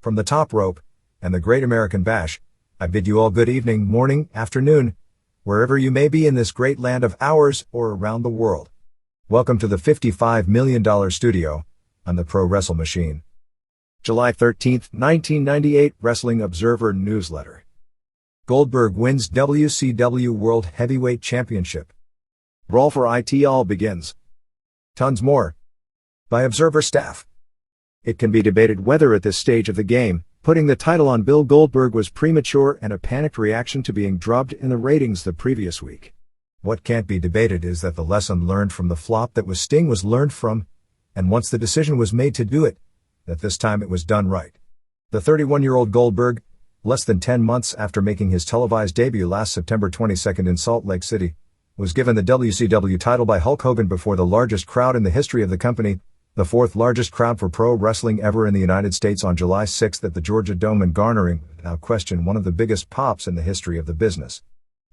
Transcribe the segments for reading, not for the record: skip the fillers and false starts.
From the top rope and the Great American Bash, I bid you all good evening, morning, afternoon, wherever you may be in this great land of ours or around the world. Welcome to the $55 million studio on the Pro Wrestle Machine. July 13th, 1998 Wrestling Observer Newsletter. Goldberg wins WCW World Heavyweight Championship. Brawl for IT all begins. Tons more. By Observer staff. It can be debated whether at this stage of the game, putting the title on Bill Goldberg was premature and a panicked reaction to being drubbed in the ratings the previous week. What can't be debated is that the lesson learned from the flop that was Sting was learned from, and once the decision was made to do it, that this time it was done right. The 31-year-old Goldberg, less than 10 months after making his televised debut last September 22nd in Salt Lake City, was given the WCW title by Hulk Hogan before the largest crowd in the history of the company, the fourth largest crowd for pro wrestling ever in the United States on July 6th at the Georgia Dome, and garnering, without question, one of the biggest pops in the history of the business.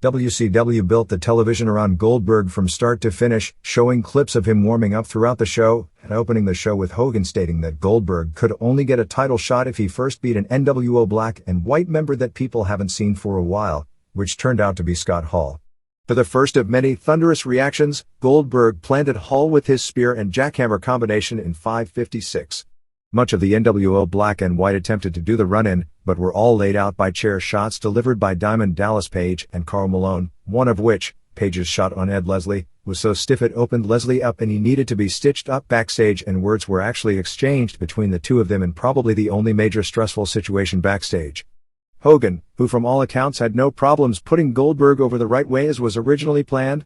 WCW built the television around Goldberg from start to finish, showing clips of him warming up throughout the show, and opening the show with Hogan stating that Goldberg could only get a title shot if he first beat an NWO black and white member that people haven't seen for a while, which turned out to be Scott Hall. For the first of many thunderous reactions, Goldberg planted Hall with his spear and jackhammer combination in 5:56. Much of the NWO black and white attempted to do the run-in, but were all laid out by chair shots delivered by Diamond Dallas Page and Karl Malone, one of which, Page's shot on Ed Leslie, was so stiff it opened Leslie up and he needed to be stitched up backstage, and words were actually exchanged between the two of them in probably the only major stressful situation backstage. Hogan, who from all accounts had no problems putting Goldberg over the right way as was originally planned.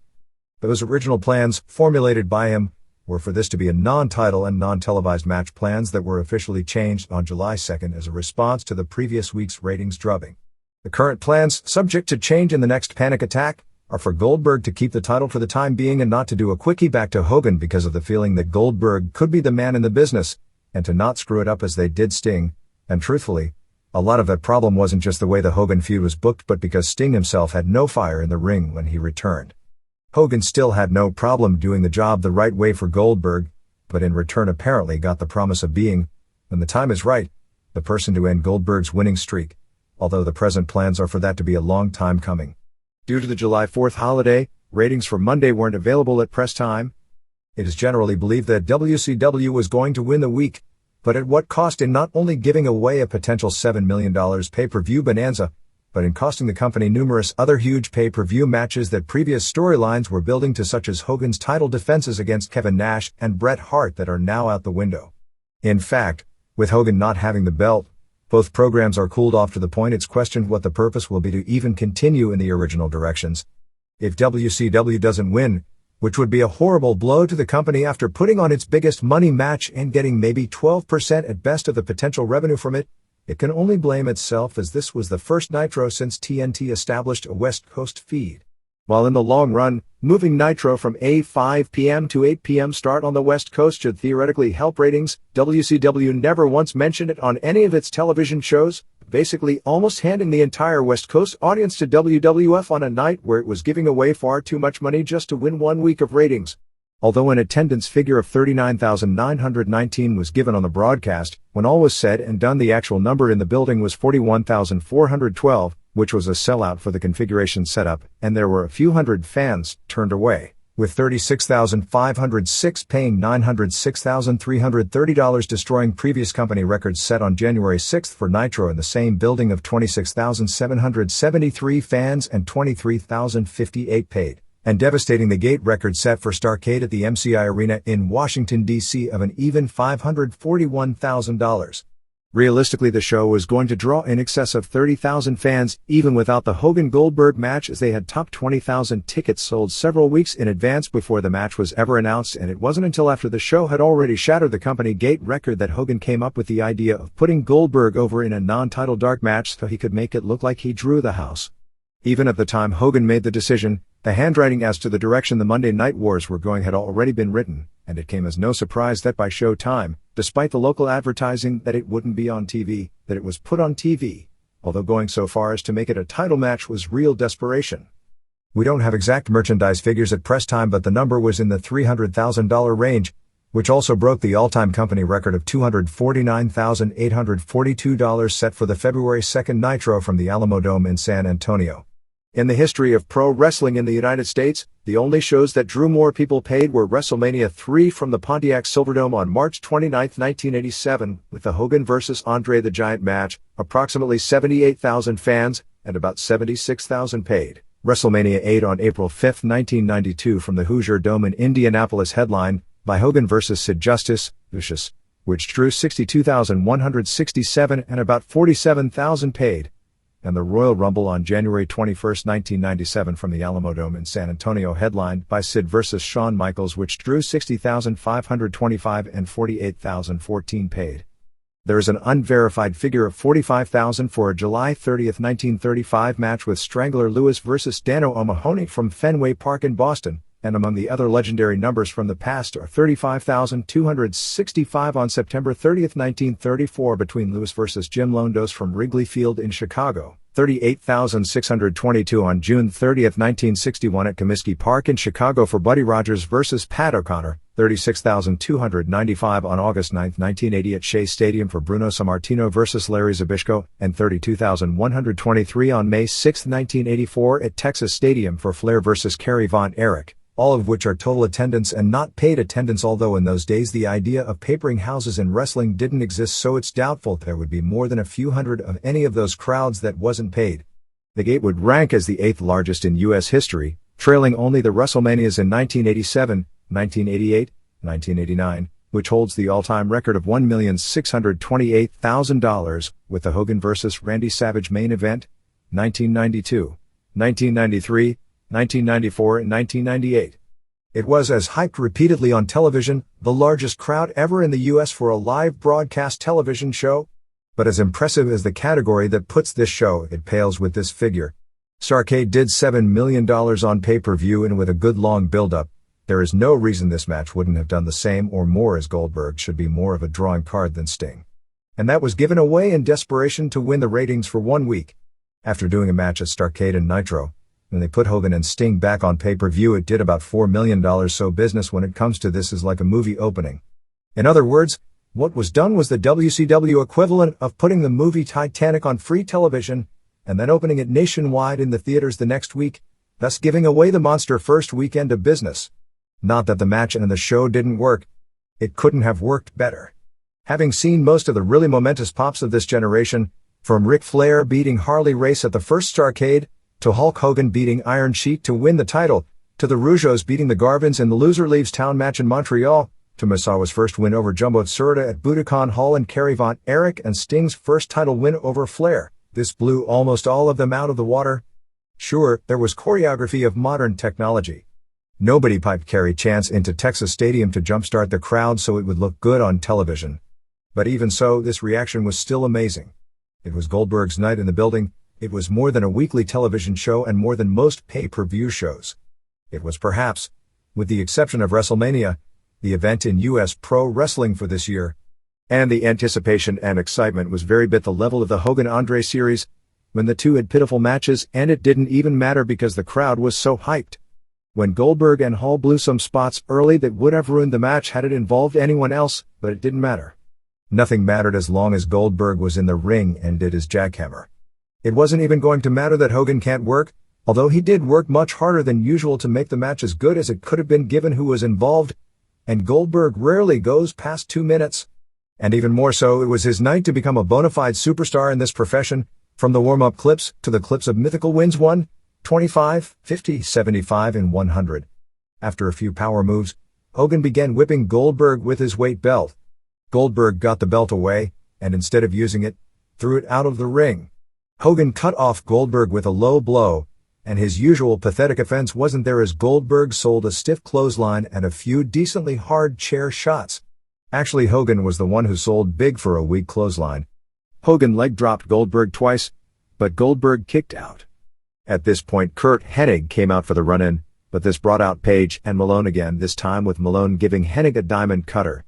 Those original plans, formulated by him, were for this to be a non-title and non-televised match, plans that were officially changed on July 2nd as a response to the previous week's ratings drubbing. The current plans, subject to change in the next panic attack, are for Goldberg to keep the title for the time being and not to do a quickie back to Hogan because of the feeling that Goldberg could be the man in the business, and to not screw it up as they did Sting, and truthfully, a lot of that problem wasn't just the way the Hogan feud was booked, but because Sting himself had no fire in the ring when he returned. Hogan still had no problem doing the job the right way for Goldberg, but in return apparently got the promise of being, when the time is right, the person to end Goldberg's winning streak, although the present plans are for that to be a long time coming. Due to the July 4th holiday, ratings for Monday weren't available at press time. It is generally believed that WCW was going to win the week, but at what cost? In not only giving away a potential $7 million pay-per-view bonanza, but in costing the company numerous other huge pay-per-view matches that previous storylines were building to, such as Hogan's title defenses against Kevin Nash and Bret Hart, that are now out the window. In fact, with Hogan not having the belt, both programs are cooled off to the point it's questioned what the purpose will be to even continue in the original directions. If WCW doesn't win, which would be a horrible blow to the company after putting on its biggest money match and getting maybe 12% at best of the potential revenue from it, it can only blame itself, as this was the first Nitro since TNT established a West Coast feed. While in the long run, moving Nitro from a 5 p.m. to 8 p.m. start on the West Coast should theoretically help ratings, WCW never once mentioned it on any of its television shows, basically almost handing the entire West Coast audience to WWF on a night where it was giving away far too much money just to win 1 week of ratings. Although an attendance figure of 39,919 was given on the broadcast, when all was said and done the actual number in the building was 41,412, which was a sellout for the configuration setup, and there were a few hundred fans turned away, with 36,506 paying $906,330, destroying previous company records set on January 6th for Nitro in the same building of 26,773 fans and 23,058 paid, and devastating the gate record set for Starrcade at the MCI Arena in Washington, D.C. of an even $541,000. Realistically, the show was going to draw in excess of 30,000 fans, even without the Hogan-Goldberg match, as they had topped 20,000 tickets sold several weeks in advance before the match was ever announced, and it wasn't until after the show had already shattered the company gate record that Hogan came up with the idea of putting Goldberg over in a non-title dark match so he could make it look like he drew the house. Even at the time Hogan made the decision, the handwriting as to the direction the Monday Night Wars were going had already been written, and it came as no surprise that by show time, despite the local advertising that it wouldn't be on TV, that it was put on TV, although going so far as to make it a title match was real desperation. We don't have exact merchandise figures at press time, but the number was in the $300,000 range, which also broke the all-time company record of $249,842 set for the February 2nd Nitro from the Alamo Dome in San Antonio. In the history of pro wrestling in the United States, the only shows that drew more people paid were WrestleMania 3 from the Pontiac Silverdome on March 29, 1987, with the Hogan vs. Andre the Giant match, approximately 78,000 fans, and about 76,000 paid. WrestleMania 8 on April 5, 1992 from the Hoosier Dome in Indianapolis headlined by Hogan vs. Sid Justice, Lucius, which drew 62,167 and about 47,000 paid. And the Royal Rumble on January 21, 1997 from the Alamo Dome in San Antonio headlined by Sid vs. Shawn Michaels, which drew 60,525 and 48,014 paid. There is an unverified figure of 45,000 for a July 30, 1935 match with Strangler Lewis vs. Dano O'Mahony from Fenway Park in Boston, and among the other legendary numbers from the past are 35,265 on September 30, 1934 between Lewis vs. Jim Londos from Wrigley Field in Chicago, 38,622 on June 30, 1961 at Comiskey Park in Chicago for Buddy Rogers vs. Pat O'Connor, 36,295 on August 9, 1980 at Shea Stadium for Bruno Sammartino vs. Larry Zbyszko, and 32,123 on May 6, 1984 at Texas Stadium for Flair vs. Kerry Von Erich, all of which are total attendance and not paid attendance, although in those days the idea of papering houses in wrestling didn't exist, so it's doubtful there would be more than a few hundred of any of those crowds that wasn't paid. The gate would rank as the 8th largest in U.S. history, trailing only the WrestleManias in 1987, 1988, 1989, which holds the all-time record of $1,628,000, with the Hogan vs. Randy Savage main event, 1992, 1993, 1994 and 1998. It was, as hyped repeatedly on television, the largest crowd ever in the U.S. for a live broadcast television show. But as impressive as the category that puts this show, it pales with this figure. Starrcade did $7 million on pay-per-view, and with a good long build-up, there is no reason this match wouldn't have done the same or more, as Goldberg should be more of a drawing card than Sting. And that was given away in desperation to win the ratings for 1 week. After doing a match at Starrcade and Nitro, when they put Hogan and Sting back on pay-per-view, it did about $4 million, so business when it comes to this is like a movie opening. In other words, what was done was the WCW equivalent of putting the movie Titanic on free television, and then opening it nationwide in the theaters the next week, thus giving away the monster first weekend of business. Not that the match and the show didn't work. It couldn't have worked better. Having seen most of the really momentous pops of this generation, from Ric Flair beating Harley Race at the first Starrcade, to Hulk Hogan beating Iron Sheik to win the title, to the Rougeaus beating the Garvins in the Loser Leaves Town match in Montreal, to Misawa's first win over Jumbo Tsuruta at Budokan Hall and Kerry Von Erich and Sting's first title win over Flair, this blew almost all of them out of the water. Sure, there was choreography of modern technology. Nobody piped Kerry Chance into Texas Stadium to jumpstart the crowd so it would look good on television. But even so, this reaction was still amazing. It was Goldberg's night in the building. It was more than a weekly television show and more than most pay-per-view shows. It was perhaps, with the exception of WrestleMania, the event in U.S. pro wrestling for this year. And the anticipation and excitement was very bit the level of the Hogan-Andre series, when the two had pitiful matches, and it didn't even matter because the crowd was so hyped. When Goldberg and Hall blew some spots early that would have ruined the match had it involved anyone else, but it didn't matter. Nothing mattered as long as Goldberg was in the ring and did his jackhammer. It wasn't even going to matter that Hogan can't work, although he did work much harder than usual to make the match as good as it could have been given who was involved, and Goldberg rarely goes past 2 minutes. And even more so, it was his night to become a bona fide superstar in this profession, from the warm-up clips to the clips of mythical wins 1, 25, 50, 75 and 100. After a few power moves, Hogan began whipping Goldberg with his weight belt. Goldberg got the belt away, and instead of using it, threw it out of the ring. Hogan cut off Goldberg with a low blow, and his usual pathetic offense wasn't there as Goldberg sold a stiff clothesline and a few decently hard chair shots. Actually, Hogan was the one who sold big for a weak clothesline. Hogan leg dropped Goldberg twice, but Goldberg kicked out. At this point, Curt Hennig came out for the run-in, but this brought out Page and Malone again, this time with Malone giving Hennig a diamond cutter.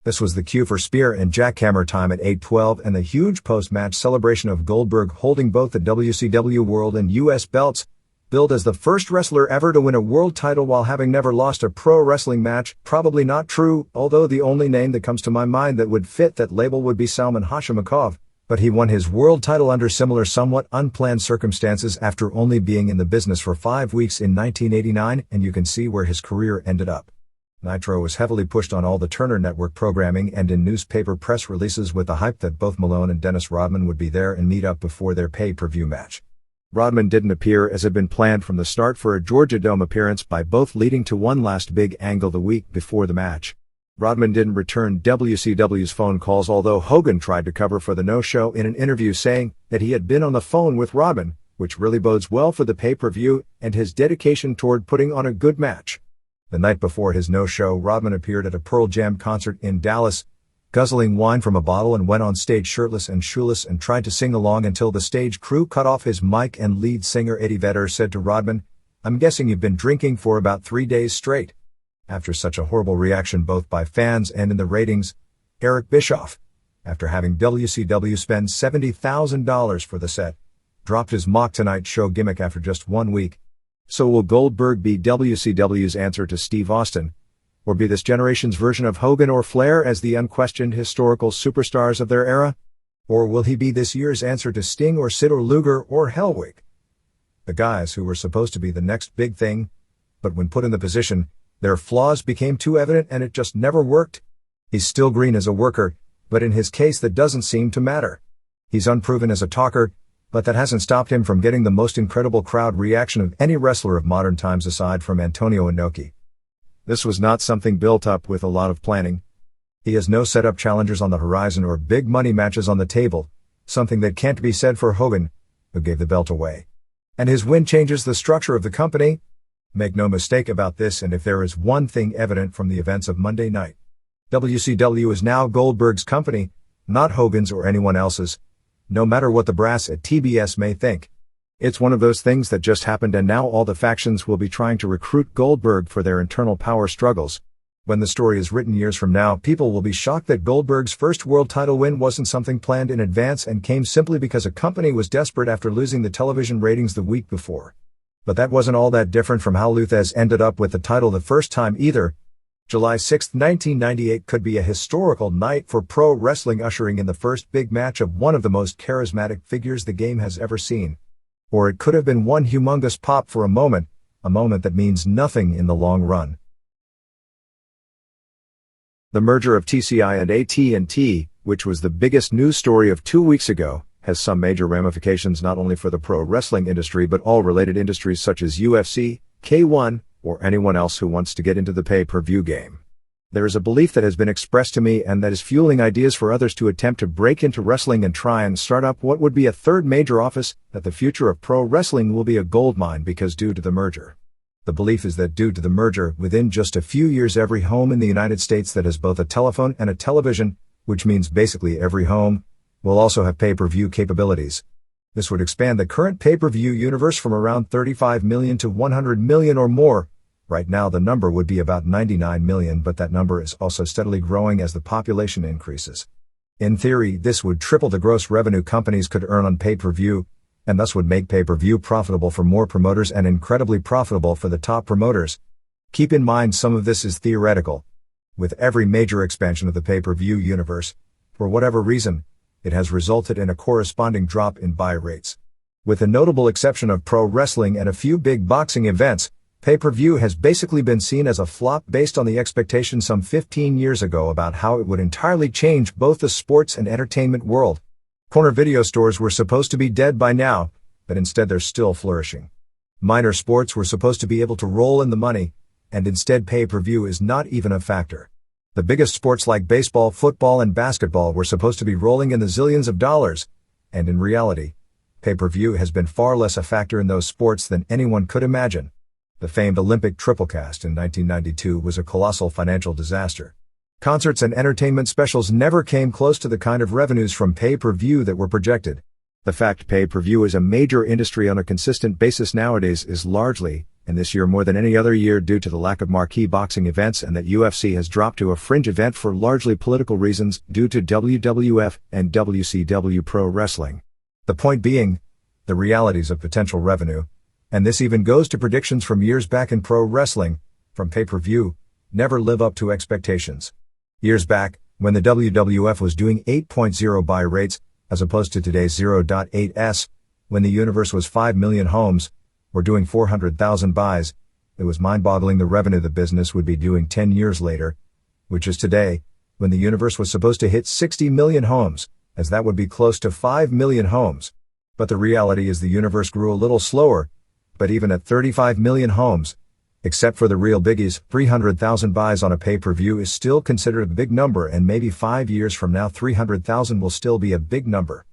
This was the cue for spear and jackhammer time at 8:12 and the huge post-match celebration of Goldberg holding both the WCW World and US belts, Billed as the first wrestler ever to win a world title while having never lost a pro wrestling match, probably not true, although the only name that comes to my mind that would fit that label would be Salman Hashimakov, but he won his world title under similar somewhat unplanned circumstances after only being in the business for 5 weeks in 1989, and you can see where his career ended up. Nitro was heavily pushed on all the Turner Network programming and in newspaper press releases with the hype that both Malone and Dennis Rodman would be there and meet up before their pay-per-view match. Rodman didn't appear as had been planned from the start for a Georgia Dome appearance by both leading to one last big angle the week before the match. Rodman didn't return WCW's phone calls, although Hogan tried to cover for the no-show in an interview saying that he had been on the phone with Rodman, which really bodes well for the pay-per-view and his dedication toward putting on a good match. The night before his no-show, Rodman appeared at a Pearl Jam concert in Dallas, guzzling wine from a bottle, and went on stage shirtless and shoeless and tried to sing along until the stage crew cut off his mic, and lead singer Eddie Vedder said to Rodman, "I'm guessing you've been drinking for about 3 days straight." After such a horrible reaction both by fans and in the ratings, Eric Bischoff, after having WCW spend $70,000 for the set, dropped his Mock Tonight show gimmick after just 1 week. So will Goldberg be WCW's answer to Steve Austin, or be this generation's version of Hogan or Flair as the unquestioned historical superstars of their era? Or will he be this year's answer to Sting or Sid or Luger or Hellwig? The guys who were supposed to be the next big thing, but when put in the position, their flaws became too evident and it just never worked. He's still green as a worker, but in his case that doesn't seem to matter. He's unproven as a talker, but that hasn't stopped him from getting the most incredible crowd reaction of any wrestler of modern times aside from Antonio Inoki. This was not something built up with a lot of planning. He has no setup challengers on the horizon or big money matches on the table, something that can't be said for Hogan, who gave the belt away. And his win changes the structure of the company. Make no mistake about this, and if there is one thing evident from the events of Monday night, WCW is now Goldberg's company, not Hogan's or anyone else's, no matter what the brass at TBS may think. It's one of those things that just happened, and now all the factions will be trying to recruit Goldberg for their internal power struggles. When the story is written years from now, people will be shocked that Goldberg's first world title win wasn't something planned in advance and came simply because a company was desperate after losing the television ratings the week before. But that wasn't all that different from how Luthez ended up with the title the first time either. July 6, 1998 could be a historical night for pro wrestling, ushering in the first big match of one of the most charismatic figures the game has ever seen. Or it could have been one humongous pop for a moment that means nothing in the long run. The merger of TCI and AT&T, which was the biggest news story of 2 weeks ago, has some major ramifications not only for the pro wrestling industry but all related industries such as UFC, K1, or anyone else who wants to get into the pay-per-view game. There is a belief that has been expressed to me and that is fueling ideas for others to attempt to break into wrestling and try and start up what would be a third major office, that the future of pro wrestling will be a goldmine because due to the merger. The belief is that due to the merger, within just a few years every home in the United States that has both a telephone and a television, which means basically every home, will also have pay-per-view capabilities. This would expand the current pay-per-view universe from around 35 million to 100 million or more. Right now the number would be about 99 million, but that number is also steadily growing as the population increases. In theory, this would triple the gross revenue companies could earn on pay-per-view, and thus would make pay-per-view profitable for more promoters and incredibly profitable for the top promoters. Keep in mind some of this is theoretical. With every major expansion of the pay-per-view universe, for whatever reason, it has resulted in a corresponding drop in buy rates. With the notable exception of pro wrestling and a few big boxing events, pay-per-view has basically been seen as a flop based on the expectation some 15 years ago about how it would entirely change both the sports and entertainment world. Corner video stores were supposed to be dead by now, but instead they're still flourishing. Minor sports were supposed to be able to roll in the money, and instead pay-per-view is not even a factor. The biggest sports like baseball, football, and basketball were supposed to be rolling in the zillions of dollars, and in reality, pay-per-view has been far less a factor in those sports than anyone could imagine. The famed Olympic triplecast in 1992 was a colossal financial disaster. Concerts and entertainment specials never came close to the kind of revenues from pay-per-view that were projected. The fact pay-per-view is a major industry on a consistent basis nowadays is largely, and this year more than any other year, due to the lack of marquee boxing events, and that UFC has dropped to a fringe event for largely political reasons due to WWF and WCW pro wrestling. The point being, the realities of potential revenue, And this even goes to predictions from years back in pro wrestling, from pay-per-view, never live up to expectations. Years back, when the WWF was doing 8.0 buy rates, as opposed to today's 0.8s, when the universe was 5 million homes, or doing 400,000 buys, it was mind-boggling the revenue the business would be doing 10 years later, which is today, when the universe was supposed to hit 60 million homes, as that would be close to 5 million homes. But the reality is the universe grew a little slower, but even at 35 million homes, except for the real biggies, 300,000 buys on a pay-per-view is still considered a big number, and maybe 5 years from now 300,000 will still be a big number.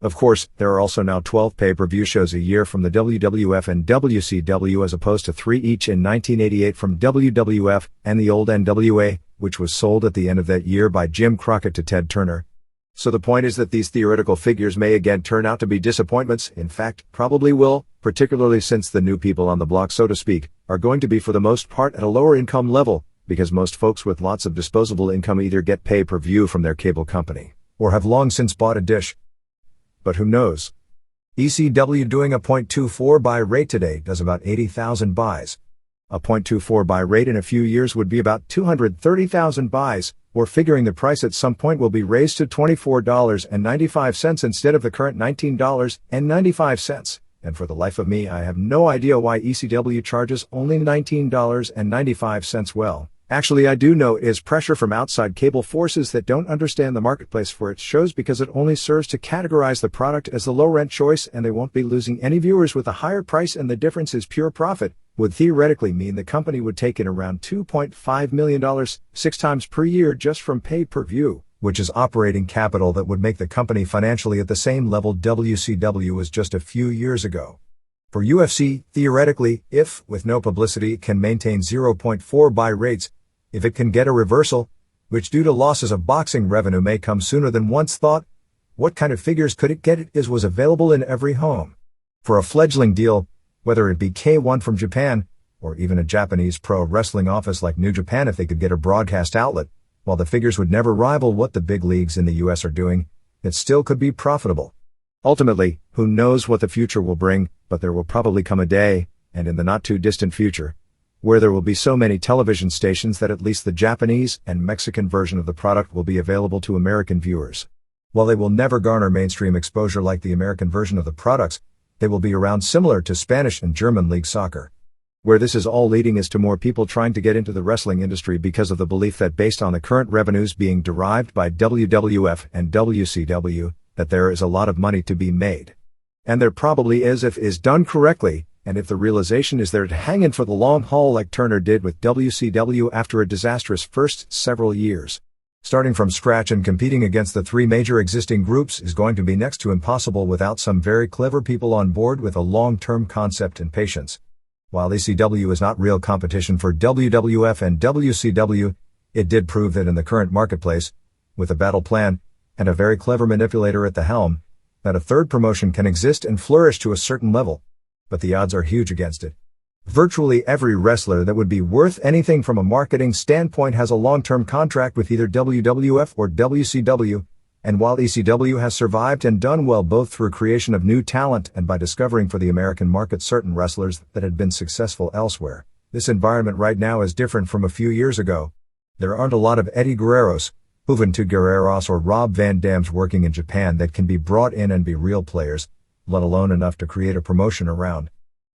Of course, there are also now 12 pay-per-view shows a year from the WWF and WCW as opposed to 3 each in 1988 from WWF and the old NWA, which was sold at the end of that year by Jim Crockett to Ted Turner. So the point is that these theoretical figures may again turn out to be disappointments, in fact, probably will, particularly since the new people on the block, so to speak, are going to be for the most part at a lower income level, because most folks with lots of disposable income either get pay-per-view from their cable company, or have long since bought a dish. But who knows? ECW doing a 0.24 buy rate today does about 80,000 buys. A 0.24 buy rate in a few years would be about 230,000 buys, or figuring the price at some point will be raised to $24.95 instead of the current $19.95. And for the life of me, I have no idea why ECW charges only $19.95. Well, actually I do know it is pressure from outside cable forces that don't understand the marketplace for its shows, because it only serves to categorize the product as the low-rent choice, and they won't be losing any viewers with a higher price, and the difference is pure profit. Would theoretically mean the company would take in around $2.5 million, 6 times per year just from pay-per-view, which is operating capital that would make the company financially at the same level WCW was just a few years ago. For UFC, theoretically, if, with no publicity, it can maintain 0.4 buy rates, if it can get a reversal, which due to losses of boxing revenue may come sooner than once thought, what kind of figures could it get? It was available in every home. For a fledgling deal, whether it be K1 from Japan, or even a Japanese pro wrestling office like New Japan, if they could get a broadcast outlet, while the figures would never rival what the big leagues in the US are doing, it still could be profitable. Ultimately, who knows what the future will bring, but there will probably come a day, and in the not too distant future, where there will be so many television stations that at least the Japanese and Mexican version of the product will be available to American viewers. While they will never garner mainstream exposure like the American version of the products, they will be around similar to Spanish and German league soccer. Where this is all leading is to more people trying to get into the wrestling industry because of the belief that based on the current revenues being derived by WWF and WCW, that there is a lot of money to be made. And there probably is if is done correctly, and if the realization is there to hang in for the long haul like Turner did with WCW after a disastrous first several years. Starting from scratch and competing against the 3 major existing groups is going to be next to impossible without some very clever people on board with a long-term concept and patience. While ECW is not real competition for WWF and WCW, it did prove that in the current marketplace, with a battle plan, and a very clever manipulator at the helm, that a third promotion can exist and flourish to a certain level. But the odds are huge against it. Virtually every wrestler that would be worth anything from a marketing standpoint has a long-term contract with either WWF or WCW, and while ECW has survived and done well both through creation of new talent and by discovering for the American market certain wrestlers that had been successful elsewhere, this environment right now is different from a few years ago. There aren't a lot of Eddie Guerreros, Juventud Guerreros or Rob Van Dams working in Japan that can be brought in and be real players, let alone enough to create a promotion around.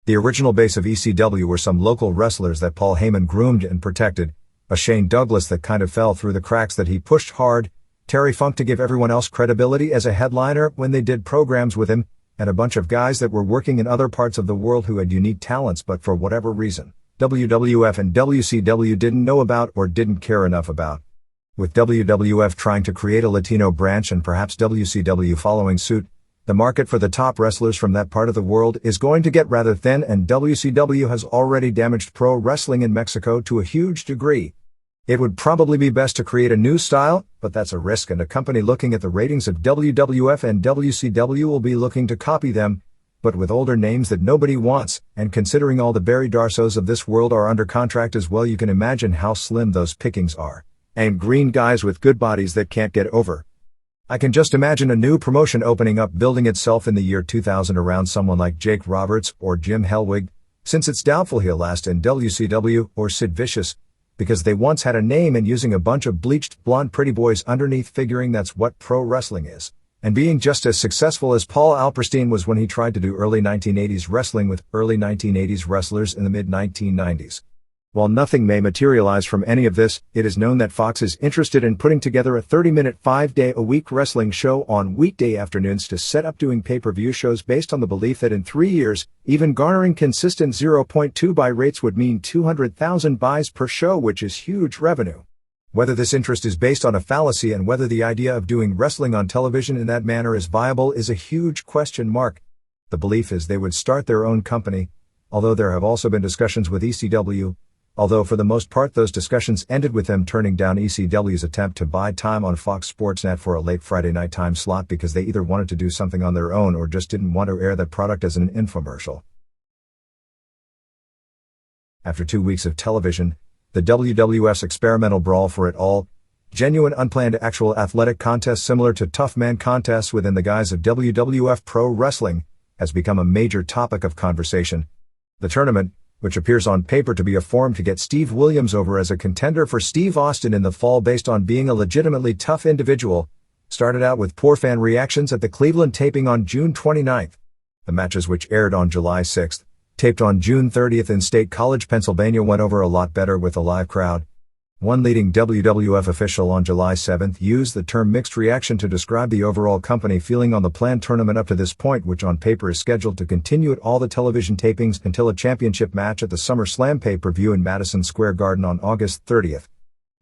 The original base of ECW were some local wrestlers that Paul Heyman groomed and protected, a Shane Douglas that kind of fell through the cracks that he pushed hard, Terry Funk to give everyone else credibility as a headliner when they did programs with him, and a bunch of guys that were working in other parts of the world who had unique talents but for whatever reason, WWF and WCW didn't know about or didn't care enough about. With WWF trying to create a Latino branch and perhaps WCW following suit, the market for the top wrestlers from that part of the world is going to get rather thin, and WCW has already damaged pro wrestling in Mexico to a huge degree. It would probably be best to create a new style, but that's a risk, and a company looking at the ratings of WWF and WCW will be looking to copy them, but with older names that nobody wants, and considering all the Barry Darsos of this world are under contract as well, you can imagine how slim those pickings are. And green guys with good bodies that can't get over. I can just imagine a new promotion opening up building itself in the year 2000 around someone like Jake Roberts or Jim Hellwig, since it's doubtful he'll last in WCW or Sid Vicious, because they once had a name and using a bunch of bleached blonde pretty boys underneath, figuring that's what pro wrestling is, and being just as successful as Paul Alperstein was when he tried to do early 1980s wrestling with early 1980s wrestlers in the mid-1990s. While nothing may materialize from any of this, it is known that Fox is interested in putting together a 30-minute 5-day-a-week wrestling show on weekday afternoons to set up doing pay-per-view shows based on the belief that in 3 years, even garnering consistent 0.2 buy rates would mean 200,000 buys per show, which is huge revenue. Whether this interest is based on a fallacy and whether the idea of doing wrestling on television in that manner is viable is a huge question mark. The belief is they would start their own company, although there have also been discussions with ECW, although for the most part those discussions ended with them turning down ECW's attempt to buy time on Fox Sports Net for a late Friday night time slot because they either wanted to do something on their own or just didn't want to air that product as an infomercial. After 2 weeks of television, the WWF's Experimental Brawl for it all, genuine unplanned actual athletic contests similar to tough man contests within the guise of WWF Pro Wrestling, has become a major topic of conversation. The tournament, which appears on paper to be a form to get Steve Williams over as a contender for Steve Austin in the fall based on being a legitimately tough individual, started out with poor fan reactions at the Cleveland taping on June 29th. The matches, which aired on July 6th, taped on June 30th in State College, Pennsylvania, went over a lot better with a live crowd. One leading WWF official on July 7th used the term mixed reaction to describe the overall company feeling on the planned tournament up to this point, which on paper is scheduled to continue at all the television tapings until a championship match at the SummerSlam pay-per-view in Madison Square Garden on August 30th.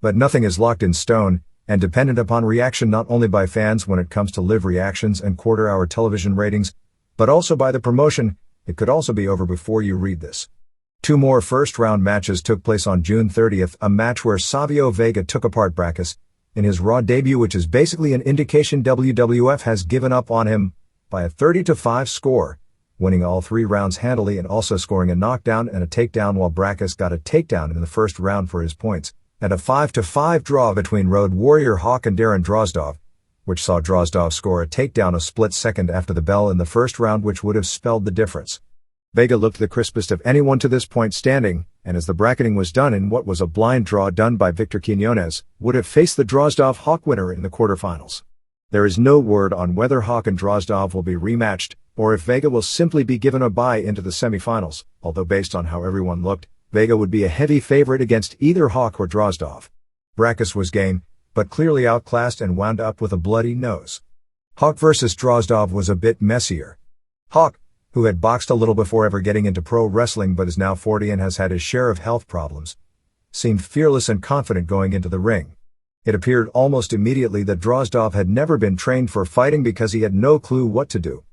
But nothing is locked in stone, and dependent upon reaction not only by fans when it comes to live reactions and quarter-hour television ratings, but also by the promotion. It could also be over before you read this. 2 more first-round matches took place on June 30th, a match where Savio Vega took apart Brackus in his Raw debut, which is basically an indication WWF has given up on him, by a 30-5 score, winning all 3 rounds handily and also scoring a knockdown and a takedown, while Brackus got a takedown in the first round for his points, and a 5-5 draw between Road Warrior Hawk and Darren Drozdov, which saw Drozdov score a takedown a split second after the bell in the first round, which would have spelled the difference. Vega looked the crispest of anyone to this point standing, and as the bracketing was done in what was a blind draw done by Victor Quiñones, would have faced the Drozdov-Hawk winner in the quarterfinals. There is no word on whether Hawk and Drozdov will be rematched, or if Vega will simply be given a bye into the semifinals, although based on how everyone looked, Vega would be a heavy favorite against either Hawk or Drozdov. Brackus was game, but clearly outclassed and wound up with a bloody nose. Hawk versus Drozdov was a bit messier. Hawk, who had boxed a little before ever getting into pro wrestling but is now 40 and has had his share of health problems, seemed fearless and confident going into the ring. It appeared almost immediately that Drozdov had never been trained for fighting because he had no clue what to do.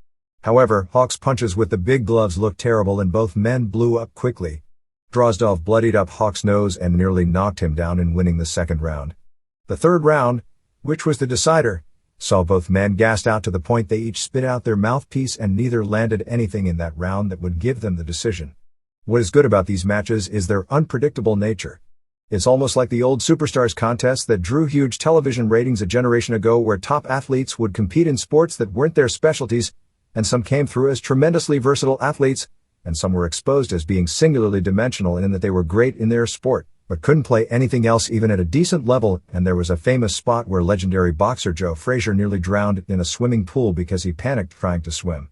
However, Hawk's punches with the big gloves looked terrible and both men blew up quickly. Drozdov bloodied up Hawk's nose and nearly knocked him down in winning the second round. The third round, which was the decider, saw both men gassed out to the point they each spit out their mouthpiece and neither landed anything in that round that would give them the decision. What is good about these matches is their unpredictable nature. It's almost like the old Superstars contest that drew huge television ratings a generation ago, where top athletes would compete in sports that weren't their specialties, and some came through as tremendously versatile athletes, and some were exposed as being singularly dimensional in that they were great in their sport, but couldn't play anything else even at a decent level. And there was a famous spot where legendary boxer Joe Frazier nearly drowned in a swimming pool because he panicked trying to swim.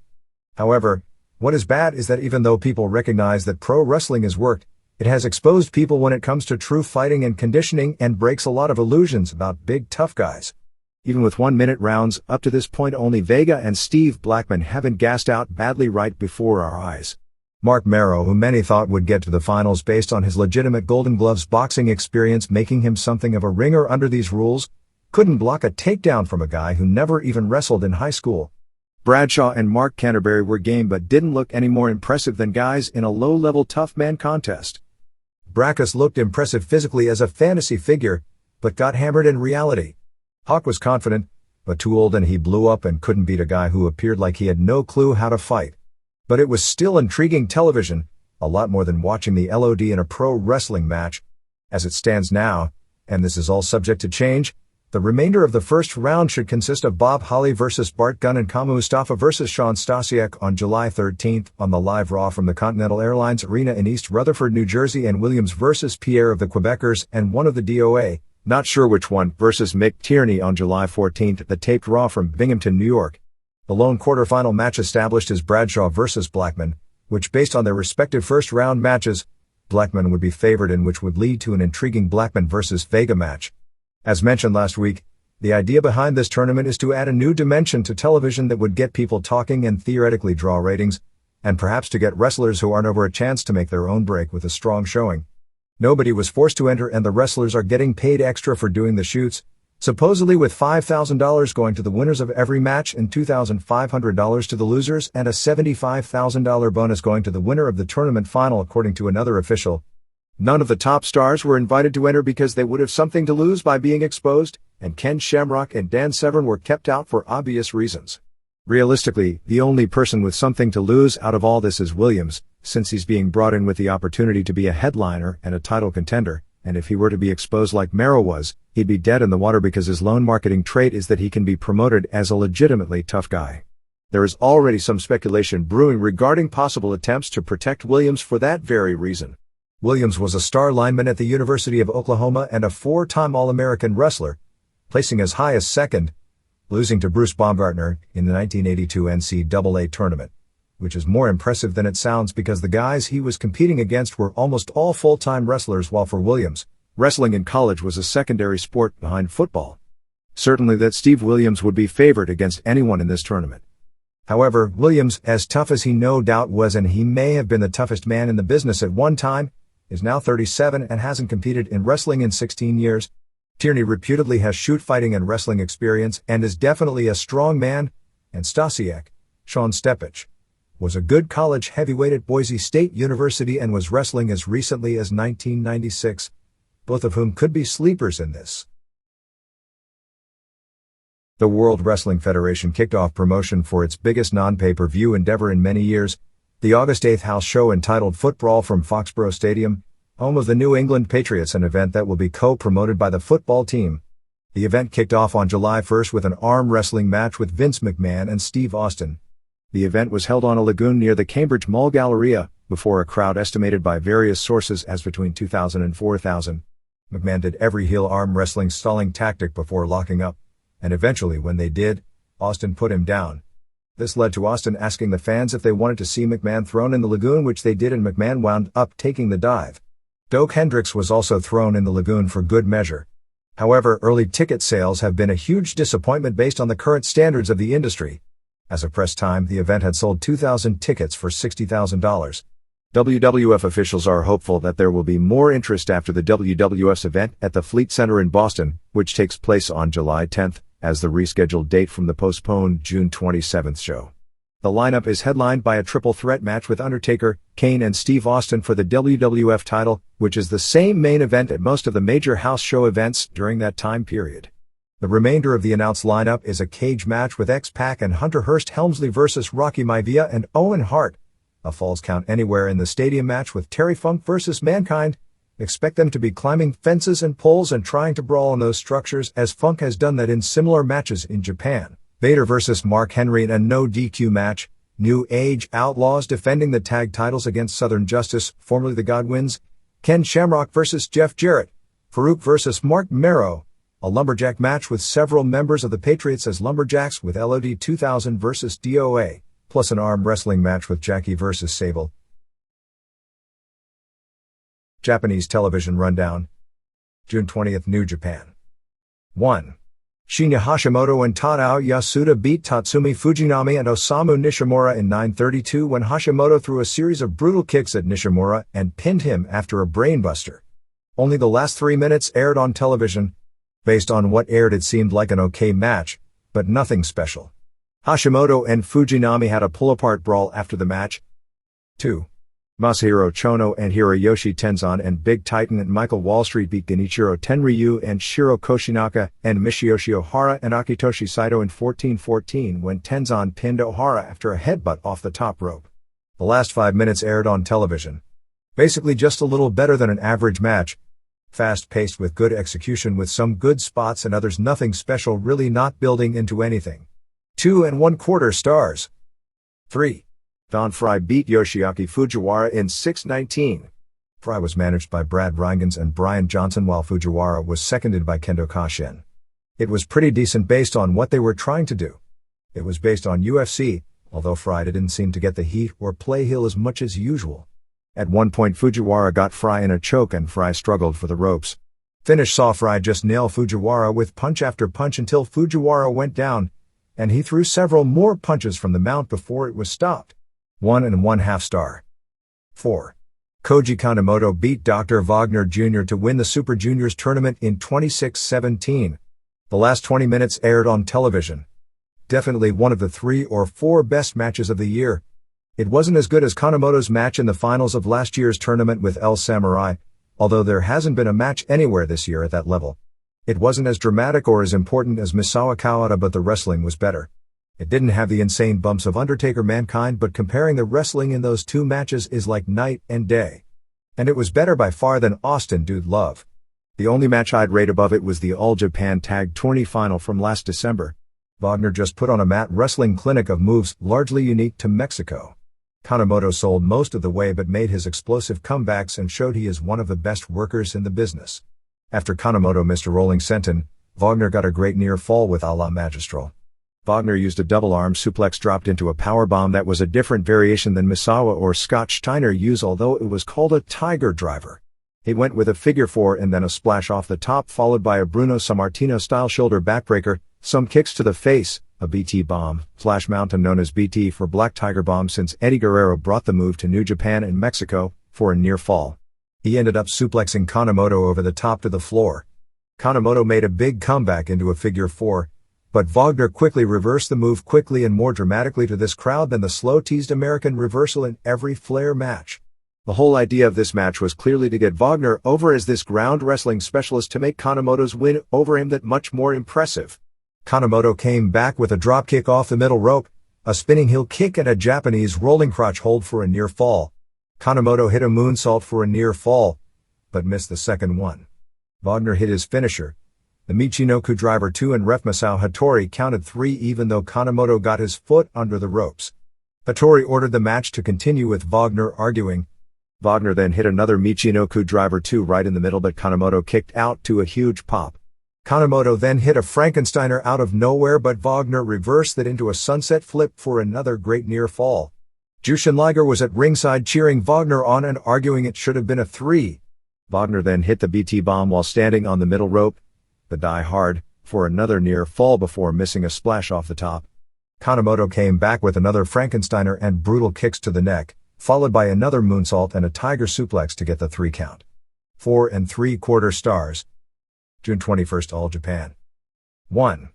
However, what is bad is that even though people recognize that pro wrestling has worked, it has exposed people when it comes to true fighting and conditioning and breaks a lot of illusions about big tough guys. Even with 1-minute rounds, up to this point only Vega and Steve Blackman haven't gassed out badly right before our eyes. Mark Marrow, who many thought would get to the finals based on his legitimate Golden Gloves boxing experience making him something of a ringer under these rules, couldn't block a takedown from a guy who never even wrestled in high school. Bradshaw and Mark Canterbury were game but didn't look any more impressive than guys in a low-level tough man contest. Brackus looked impressive physically as a fantasy figure, but got hammered in reality. Hawk was confident, but too old, and he blew up and couldn't beat a guy who appeared like he had no clue how to fight. But it was still intriguing television, a lot more than watching the LOD in a pro wrestling match. As it stands now, and this is all subject to change, The remainder of the first round should consist of Bob Holly vs. Bart Gunn and Kama Mustafa vs. Sean Stasiak on July 13th on the live Raw from the Continental Airlines Arena in East Rutherford, New Jersey, and Williams vs. Pierre of the Quebecers and one of the DOA, not sure which one, versus Mick Tierney on July 14th at the taped Raw from Binghamton, New York. The lone quarterfinal match established is Bradshaw vs. Blackman, which based on their respective first-round matches, Blackman would be favored and which would lead to an intriguing Blackman vs. Vega match. As mentioned last week, the idea behind this tournament is to add a new dimension to television that would get people talking and theoretically draw ratings, and perhaps to get wrestlers who aren't over a chance to make their own break with a strong showing. Nobody was forced to enter and the wrestlers are getting paid extra for doing the shoots, supposedly with $5,000 going to the winners of every match and $2,500 to the losers and a $75,000 bonus going to the winner of the tournament final, according to another official. None of the top stars were invited to enter because they would have something to lose by being exposed, and Ken Shamrock and Dan Severn were kept out for obvious reasons. Realistically, the only person with something to lose out of all this is Williams, since he's being brought in with the opportunity to be a headliner and a title contender, and if he were to be exposed like Mero was, he'd be dead in the water because his lone marketing trait is that he can be promoted as a legitimately tough guy. There is already some speculation brewing regarding possible attempts to protect Williams for that very reason. Williams was a star lineman at the University of Oklahoma and a four-time All-American wrestler, placing as high as second, losing to Bruce Baumgartner in the 1982 NCAA tournament, which is more impressive than it sounds because the guys he was competing against were almost all full-time wrestlers, while for Williams, wrestling in college was a secondary sport behind football. Certainly that Steve Williams would be favored against anyone in this tournament. However, Williams, as tough as he no doubt was, and he may have been the toughest man in the business at one time, is now 37 and hasn't competed in wrestling in 16 years. Tierney reputedly has shoot fighting and wrestling experience and is definitely a strong man, and Stasiak, Sean Stepich, was a good college heavyweight at Boise State University and was wrestling as recently as 1996, both of whom could be sleepers in this. The World Wrestling Federation kicked off promotion for its biggest non-pay-per-view endeavor in many years, the August 8th house show entitled Foot Brawl from Foxboro Stadium, home of the New England Patriots, an event that will be co-promoted by the football team. The event kicked off on July 1st with an arm wrestling match with Vince McMahon and Steve Austin. The event was held on a lagoon near the Cambridge Mall Galleria, before a crowd estimated by various sources as between 2,000 and 4,000. McMahon did every heel arm wrestling stalling tactic before locking up, and eventually when they did, Austin put him down. This led to Austin asking the fans if they wanted to see McMahon thrown in the lagoon, which they did, and McMahon wound up taking the dive. Doak Hendricks was also thrown in the lagoon for good measure. However, early ticket sales have been a huge disappointment based on the current standards of the industry. As of press time, the event had sold 2,000 tickets for $60,000. WWF officials are hopeful that there will be more interest after the WWF's event at the Fleet Center in Boston, which takes place on July 10th, as the rescheduled date from the postponed June 27th show. The lineup is headlined by a triple threat match with Undertaker, Kane and Steve Austin for the WWF title, which is the same main event at most of the major house show events during that time period. The remainder of the announced lineup is a cage match with X-Pac and Hunter Hearst Helmsley versus Rocky Maivia and Owen Hart, a Falls Count Anywhere in the Stadium match with Terry Funk versus Mankind. Expect them to be climbing fences and poles and trying to brawl on those structures, as Funk has done that in similar matches in Japan. Vader versus Mark Henry in a no DQ match. New Age Outlaws defending the tag titles against Southern Justice, formerly the Godwins. Ken Shamrock versus Jeff Jarrett. Farouk versus Mark Mero. A lumberjack match with several members of the Patriots as lumberjacks with LOD 2000 versus DOA, plus an arm wrestling match with Jackie versus Sable. Japanese television rundown. June 20th, New Japan. 1. Shinya Hashimoto and Tadao Yasuda beat Tatsumi Fujinami and Osamu Nishimura in 9:32 when Hashimoto threw a series of brutal kicks at Nishimura and pinned him after a brainbuster. Only the last 3 minutes aired on television. Based on what aired, it seemed like an okay match, but nothing special. Hashimoto and Fujinami had a pull-apart brawl after the match. 2. Masahiro Chono and Hiroyoshi Tenzan and Big Titan and Michael Wallstreet beat Genichiro Tenryu and Shiro Koshinaka and Michiyoshi Ohara and Akitoshi Saito in 14:14 when Tenzan pinned Ohara after a headbutt off the top rope. The last 5 minutes aired on television. Basically just a little better than an average match. Fast-paced with good execution with some good spots and others nothing special really not building into anything. 2¼ stars. 3. Don Fry beat Yoshiaki Fujiwara in 6:19. Fry was managed by Brad Rheingans and Brian Johnson while Fujiwara was seconded by Kendo Kashin. It was pretty decent based on what they were trying to do. It was based on UFC, although Fry didn't seem to get the heat or play heel as much as usual. At one point Fujiwara got Fry in a choke and Fry struggled for the ropes. Finish saw Fry just nail Fujiwara with punch after punch until Fujiwara went down, and he threw several more punches from the mount before it was stopped. 1½ star. 4. Koji Kanamoto beat Dr. Wagner Jr. to win the Super Juniors tournament in 26-17. The last 20 minutes aired on television. Definitely one of the 3 or 4 best matches of the year. It wasn't as good as Kanamoto's match in the finals of last year's tournament with El Samurai, although there hasn't been a match anywhere this year at that level. It wasn't as dramatic or as important as Misawa Kawada, but the wrestling was better. It didn't have the insane bumps of Undertaker Mankind, but comparing the wrestling in those 2 matches is like night and day. And it was better by far than Austin Dude Love. The only match I'd rate above it was the All Japan Tag Tourney final from last December. Wagner just put on a mat wrestling clinic of moves largely unique to Mexico. Kanamoto sold most of the way but made his explosive comebacks and showed he is one of the best workers in the business. After Kanamoto missed a rolling senton, Wagner got a great near fall with a la Magistral. Wagner used a double arm suplex dropped into a powerbomb that was a different variation than Misawa or Scott Steiner use, although it was called a Tiger Driver. He went with a figure 4 and then a splash off the top followed by a Bruno Sammartino style shoulder backbreaker, some kicks to the face, a BT bomb, Flash Mountain known as BT for Black Tiger Bomb since Eddie Guerrero brought the move to New Japan and Mexico, for a near fall. He ended up suplexing Kanamoto over the top to the floor. Kanamoto made a big comeback into a figure 4, but Wagner quickly reversed the move quickly and more dramatically to this crowd than the slow-teased American reversal in every Flair match. The whole idea of this match was clearly to get Wagner over as this ground wrestling specialist to make Kanamoto's win over him that much more impressive. Kanamoto came back with a dropkick off the middle rope, a spinning heel kick and a Japanese rolling crotch hold for a near fall. Kanamoto hit a moonsault for a near fall, but missed the second one. Wagner hit his finisher, the Michinoku Driver 2, and ref Masao Hattori counted 3 even though Kanamoto got his foot under the ropes. Hattori ordered the match to continue with Wagner arguing. Wagner then hit another Michinoku Driver 2 right in the middle, but Kanamoto kicked out to a huge pop. Kanamoto then hit a Frankensteiner out of nowhere, but Wagner reversed that into a sunset flip for another great near fall. Jushin Liger was at ringside cheering Wagner on and arguing it should have been a 3. Wagner then hit the BT bomb while standing on the middle rope, the Die Hard, for another near fall before missing a splash off the top. Kanamoto came back with another Frankensteiner and brutal kicks to the neck, followed by another moonsault and a tiger suplex to get the 3 count. 4¾ stars. June 21st All Japan. 1.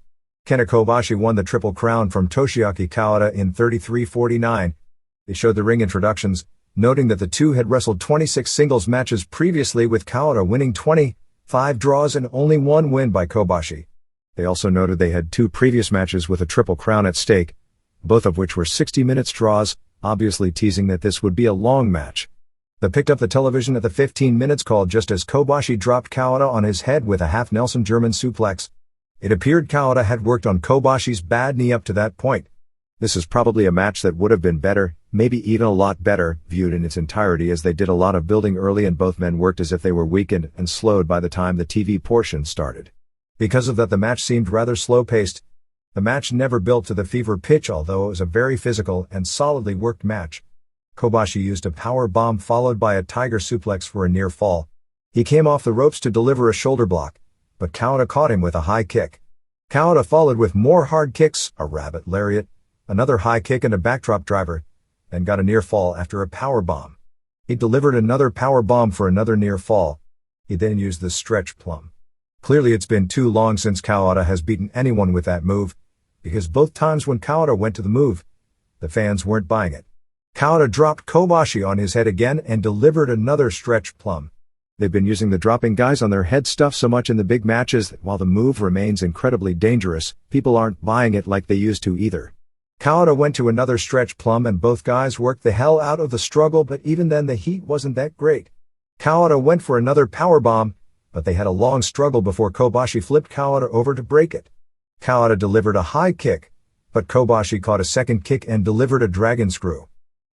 Kenta Kobashi won the Triple Crown from Toshiaki Kawada in 33-49. They showed the ring introductions, noting that the two had wrestled 26 singles matches previously, with Kawada winning 25 draws and only 1 win by Kobashi. They also noted they had 2 previous matches with a Triple Crown at stake, both of which were 60 minutes draws, obviously teasing that this would be a long match. They picked up the television at the 15 minutes call just as Kobashi dropped Kawada on his head with a half Nelson German suplex. It appeared Kawada had worked on Kobashi's bad knee up to that point. This is probably a match that would have been better, maybe even a lot better, viewed in its entirety, as they did a lot of building early and both men worked as if they were weakened and slowed by the time the TV portion started. Because of that, the match seemed rather slow-paced. The match never built to the fever pitch, although it was a very physical and solidly worked match. Kobashi used a power bomb followed by a tiger suplex for a near fall. He came off the ropes to deliver a shoulder block, but Kawada caught him with a high kick. Kawada followed with more hard kicks, a rabbit lariat, another high kick and a backdrop driver, then got a near fall after a power bomb. He delivered another power bomb for another near fall. He then used the stretch plum. Clearly it's been too long since Kawada has beaten anyone with that move, because both times when Kawada went to the move, the fans weren't buying it. Kawada dropped Kobashi on his head again and delivered another stretch plum. They've been using the dropping guys on their head stuff so much in the big matches that while the move remains incredibly dangerous, people aren't buying it like they used to either. Kawada went to another stretch plum and both guys worked the hell out of the struggle, but even then the heat wasn't that great. Kawada went for another power bomb, but they had a long struggle before Kobashi flipped Kawada over to break it. Kawada delivered a high kick, but Kobashi caught a second kick and delivered a dragon screw.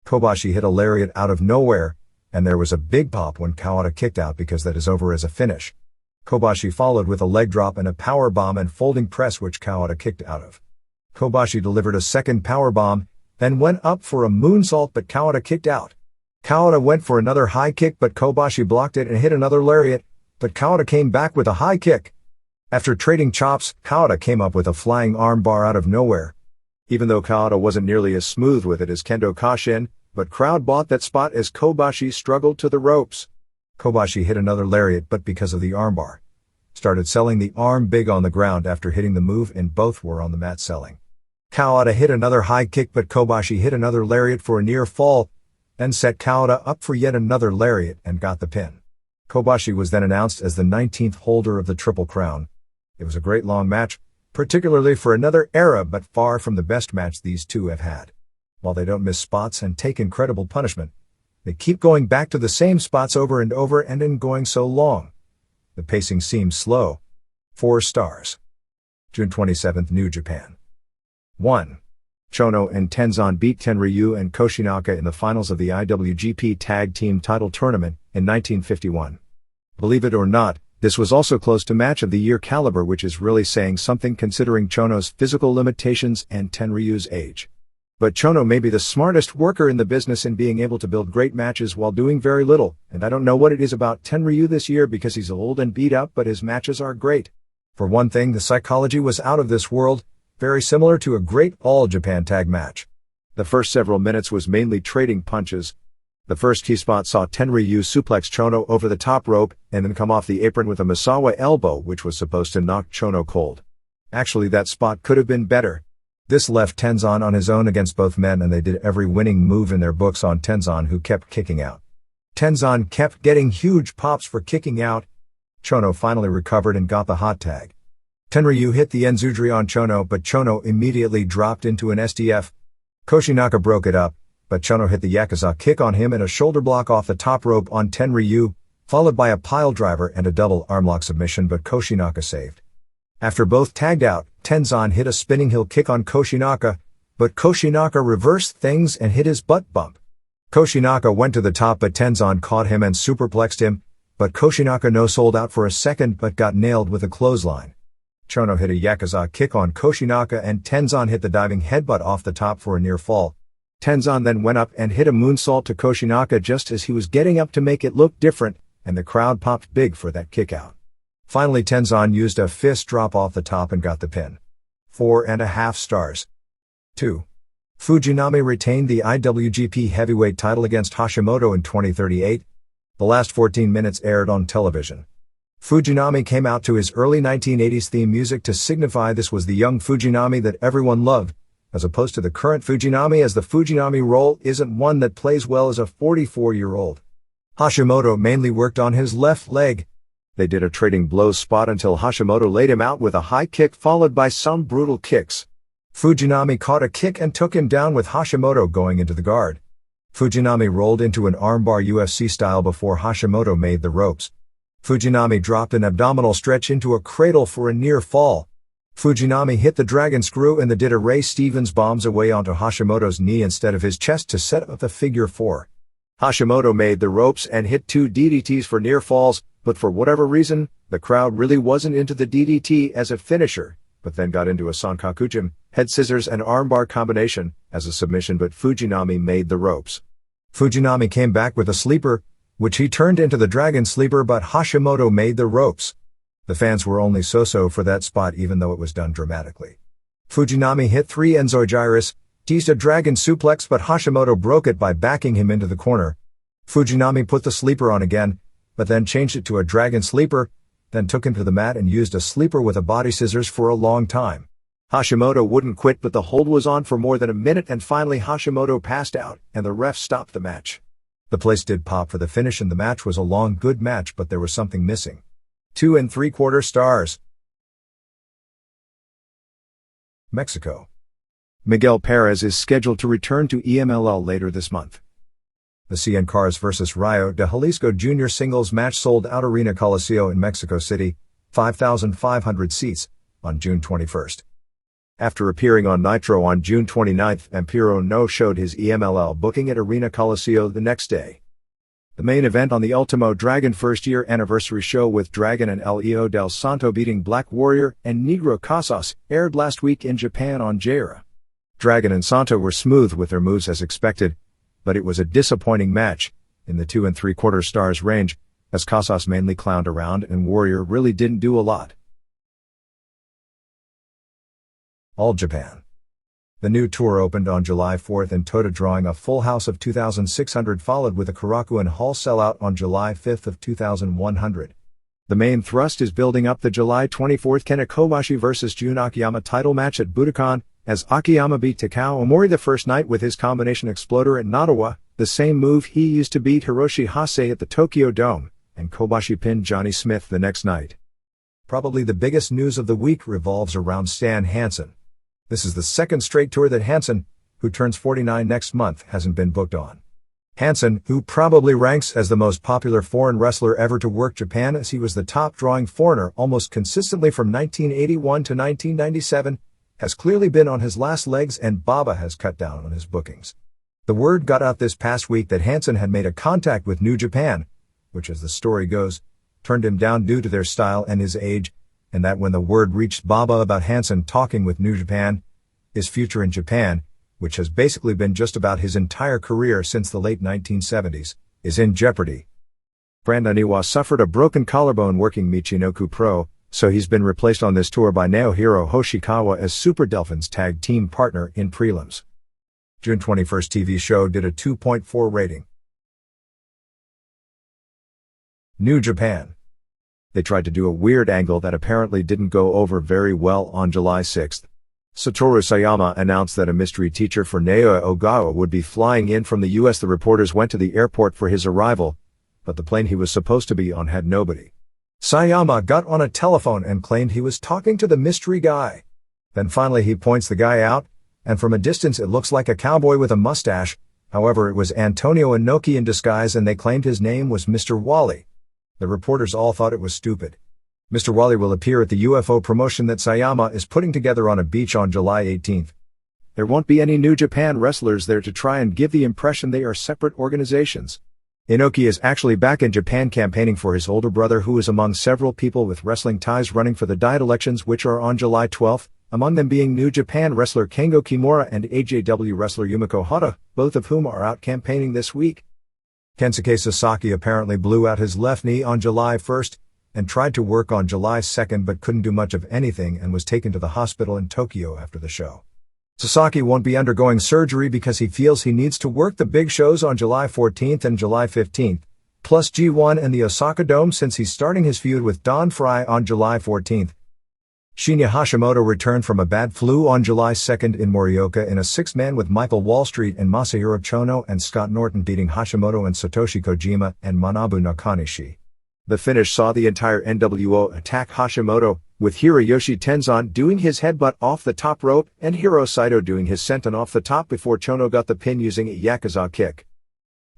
Kobashi hit a lariat out of nowhere, and there was a big pop when Kawada kicked out because that is over as a finish. Kobashi followed with a leg drop and a power bomb and folding press which Kawada kicked out of. Kobashi delivered a second power bomb, then went up for a moonsault but Kawada kicked out. Kawada went for another high kick but Kobashi blocked it and hit another lariat, but Kawada came back with a high kick. After trading chops, Kawada came up with a flying armbar out of nowhere. Even though Kawada wasn't nearly as smooth with it as Kendo Kashin, but crowd bought that spot as Kobashi struggled to the ropes. Kobashi hit another lariat but because of the armbar, started selling the arm big on the ground after hitting the move and both were on the mat selling. Kawada hit another high kick but Kobashi hit another lariat for a near fall, then set Kawada up for yet another lariat and got the pin. Kobashi was then announced as the 19th holder of the Triple Crown. It was a great long match, particularly for another era but far from the best match these two have had. While they don't miss spots and take incredible punishment, they keep going back to the same spots over and over and in going so long. The pacing seems slow. 4 stars. June 27th, New Japan. 1. Chono and Tenzan beat Tenryu and Koshinaka in the finals of the IWGP Tag Team Title Tournament in 1951. Believe it or not, this was also close to Match of the Year caliber, which is really saying something considering Chono's physical limitations and Tenryu's age. But Chono may be the smartest worker in the business in being able to build great matches while doing very little, and I don't know what it is about Tenryu this year because he's old and beat up, but his matches are great. For one thing, the psychology was out of this world, very similar to a great All Japan tag match. The first several minutes was mainly trading punches. The first key spot saw Tenryu suplex Chono over the top rope and then come off the apron with a Misawa elbow which was supposed to knock Chono cold. Actually, that spot could have been better. This left Tenzan on his own against both men and they did every winning move in their books on Tenzan, who kept kicking out. Tenzan kept getting huge pops for kicking out. Chono finally recovered and got the hot tag. Tenryu hit the Enzudri on Chono but Chono immediately dropped into an STF. Koshinaka broke it up, but Chono hit the Yakuza kick on him and a shoulder block off the top rope on Tenryu, followed by a pile driver and a double armlock submission but Koshinaka saved. After both tagged out, Tenzan hit a spinning heel kick on Koshinaka, but Koshinaka reversed things and hit his butt bump. Koshinaka went to the top but Tenzan caught him and superplexed him, but Koshinaka no-sold out for a second but got nailed with a clothesline. Chono hit a Yakuza kick on Koshinaka and Tenzan hit the diving headbutt off the top for a near fall. Tenzan then went up and hit a moonsault to Koshinaka just as he was getting up to make it look different, and the crowd popped big for that kick out. Finally, Tenzan used a fist drop off the top and got the pin. 4.5 stars. 2. Fujinami retained the IWGP Heavyweight title against Hashimoto in 2038. The last 14 minutes aired on television. Fujinami came out to his early 1980s theme music to signify this was the young Fujinami that everyone loved, as opposed to the current Fujinami, as the Fujinami role isn't one that plays well as a 44-year-old. Hashimoto mainly worked on his left leg. They did a trading blows spot until Hashimoto laid him out with a high kick followed by some brutal kicks. Fujinami caught a kick and took him down with Hashimoto going into the guard. Fujinami rolled into an armbar UFC style before Hashimoto made the ropes. Fujinami dropped an abdominal stretch into a cradle for a near fall. Fujinami hit the dragon screw and did a Ray Stevens bombs away onto Hashimoto's knee instead of his chest to set up the figure 4. Hashimoto made the ropes and hit 2 DDTs for near falls, but for whatever reason, the crowd really wasn't into the DDT as a finisher, but then got into a Sankakuchim, head scissors and armbar combination, as a submission, but Fujinami made the ropes. Fujinami came back with a sleeper, which he turned into the dragon sleeper, but Hashimoto made the ropes. The fans were only so-so for that spot even though it was done dramatically. Fujinami hit 3 Enzoi teased a dragon suplex but Hashimoto broke it by backing him into the corner. Fujinami put the sleeper on again, but then changed it to a dragon sleeper, then took him to the mat and used a sleeper with a body scissors for a long time. Hashimoto wouldn't quit, but the hold was on for more than a minute and finally Hashimoto passed out and the ref stopped the match. The place did pop for the finish and the match was a long good match, but there was something missing. 2 3/4 stars. Mexico. Miguel Perez is scheduled to return to EMLL later this month. The Cien Caras vs. Rayo de Jalisco Jr. singles match sold out Arena Coliseo in Mexico City, 5,500 seats, on June 21. After appearing on Nitro on June 29, Vampiro no-showed his EMLL booking at Arena Coliseo the next day. The main event on the Ultimo Dragon first-year anniversary show with Dragon and Leo del Santo beating Black Warrior and Negro Casas aired last week in Japan on J-Era. Dragon and Santo were smooth with their moves as expected, but it was a disappointing match, in the 2 3/4 stars range, as Casas mainly clowned around and Warrior really didn't do a lot. All Japan. The new tour opened on July 4 in Tota, drawing a full house of 2,600, followed with a Korakuen Hall sellout on July 5 of 2,100. The main thrust is building up the July 24 Kena Kobashi vs. Jun Akiyama title match at Budokan, as Akiyama beat Takao Omori the first night with his combination exploder at Nadawa, the same move he used to beat Hiroshi Hase at the Tokyo Dome, and Kobashi pinned Johnny Smith the next night. Probably the biggest news of the week revolves around Stan Hansen. This is the second straight tour that Hansen, who turns 49 next month, hasn't been booked on. Hansen, who probably ranks as the most popular foreign wrestler ever to work Japan, as he was the top drawing foreigner almost consistently from 1981 to 1997, has clearly been on his last legs, and Baba has cut down on his bookings. The word got out this past week that Hansen had made a contact with New Japan, which, as the story goes, turned him down due to their style and his age, and that when the word reached Baba about Hansen talking with New Japan, his future in Japan, which has basically been just about his entire career since the late 1970s, is in jeopardy. Brandon Iwa suffered a broken collarbone working Michinoku Pro, so he's been replaced on this tour by Naohiro Hoshikawa as Super Delphin's tag team partner in prelims. June 21 TV show did a 2.4 rating. New Japan. They tried to do a weird angle that apparently didn't go over very well on July 6. Satoru Sayama announced that a mystery teacher for Naoya Ogawa would be flying in from the US. The reporters went to the airport for his arrival, but the plane he was supposed to be on had nobody. Sayama got on a telephone and claimed he was talking to the mystery guy. Then finally he points the guy out, and from a distance it looks like a cowboy with a mustache. However, it was Antonio Inoki in disguise, and they claimed his name was Mr. Wally. The reporters all thought it was stupid. Mr. Wally will appear at the UFO promotion that Sayama is putting together on a beach on July 18. There won't be any New Japan wrestlers there to try and give the impression they are separate organizations. Inoki is actually back in Japan campaigning for his older brother, who is among several people with wrestling ties running for the Diet elections, which are on July 12, among them being New Japan wrestler Kengo Kimura and AJW wrestler Yumiko Hata, both of whom are out campaigning this week. Kensuke Sasaki apparently blew out his left knee on July 1 and tried to work on July 2 but couldn't do much of anything and was taken to the hospital in Tokyo after the show. Sasaki won't be undergoing surgery because he feels he needs to work the big shows on July 14 and July 15, plus G1 and the Osaka Dome, since he's starting his feud with Don Frye on July 14. Shinya Hashimoto returned from a bad flu on July 2 in Morioka in a six-man with Michael Wallstreet and Masahiro Chono and Scott Norton beating Hashimoto and Satoshi Kojima and Manabu Nakanishi. The finish saw the entire NWO attack Hashimoto, with Hiroyoshi Tenzan doing his headbutt off the top rope and Hiro Saito doing his senton off the top before Chono got the pin using a Yakuza kick.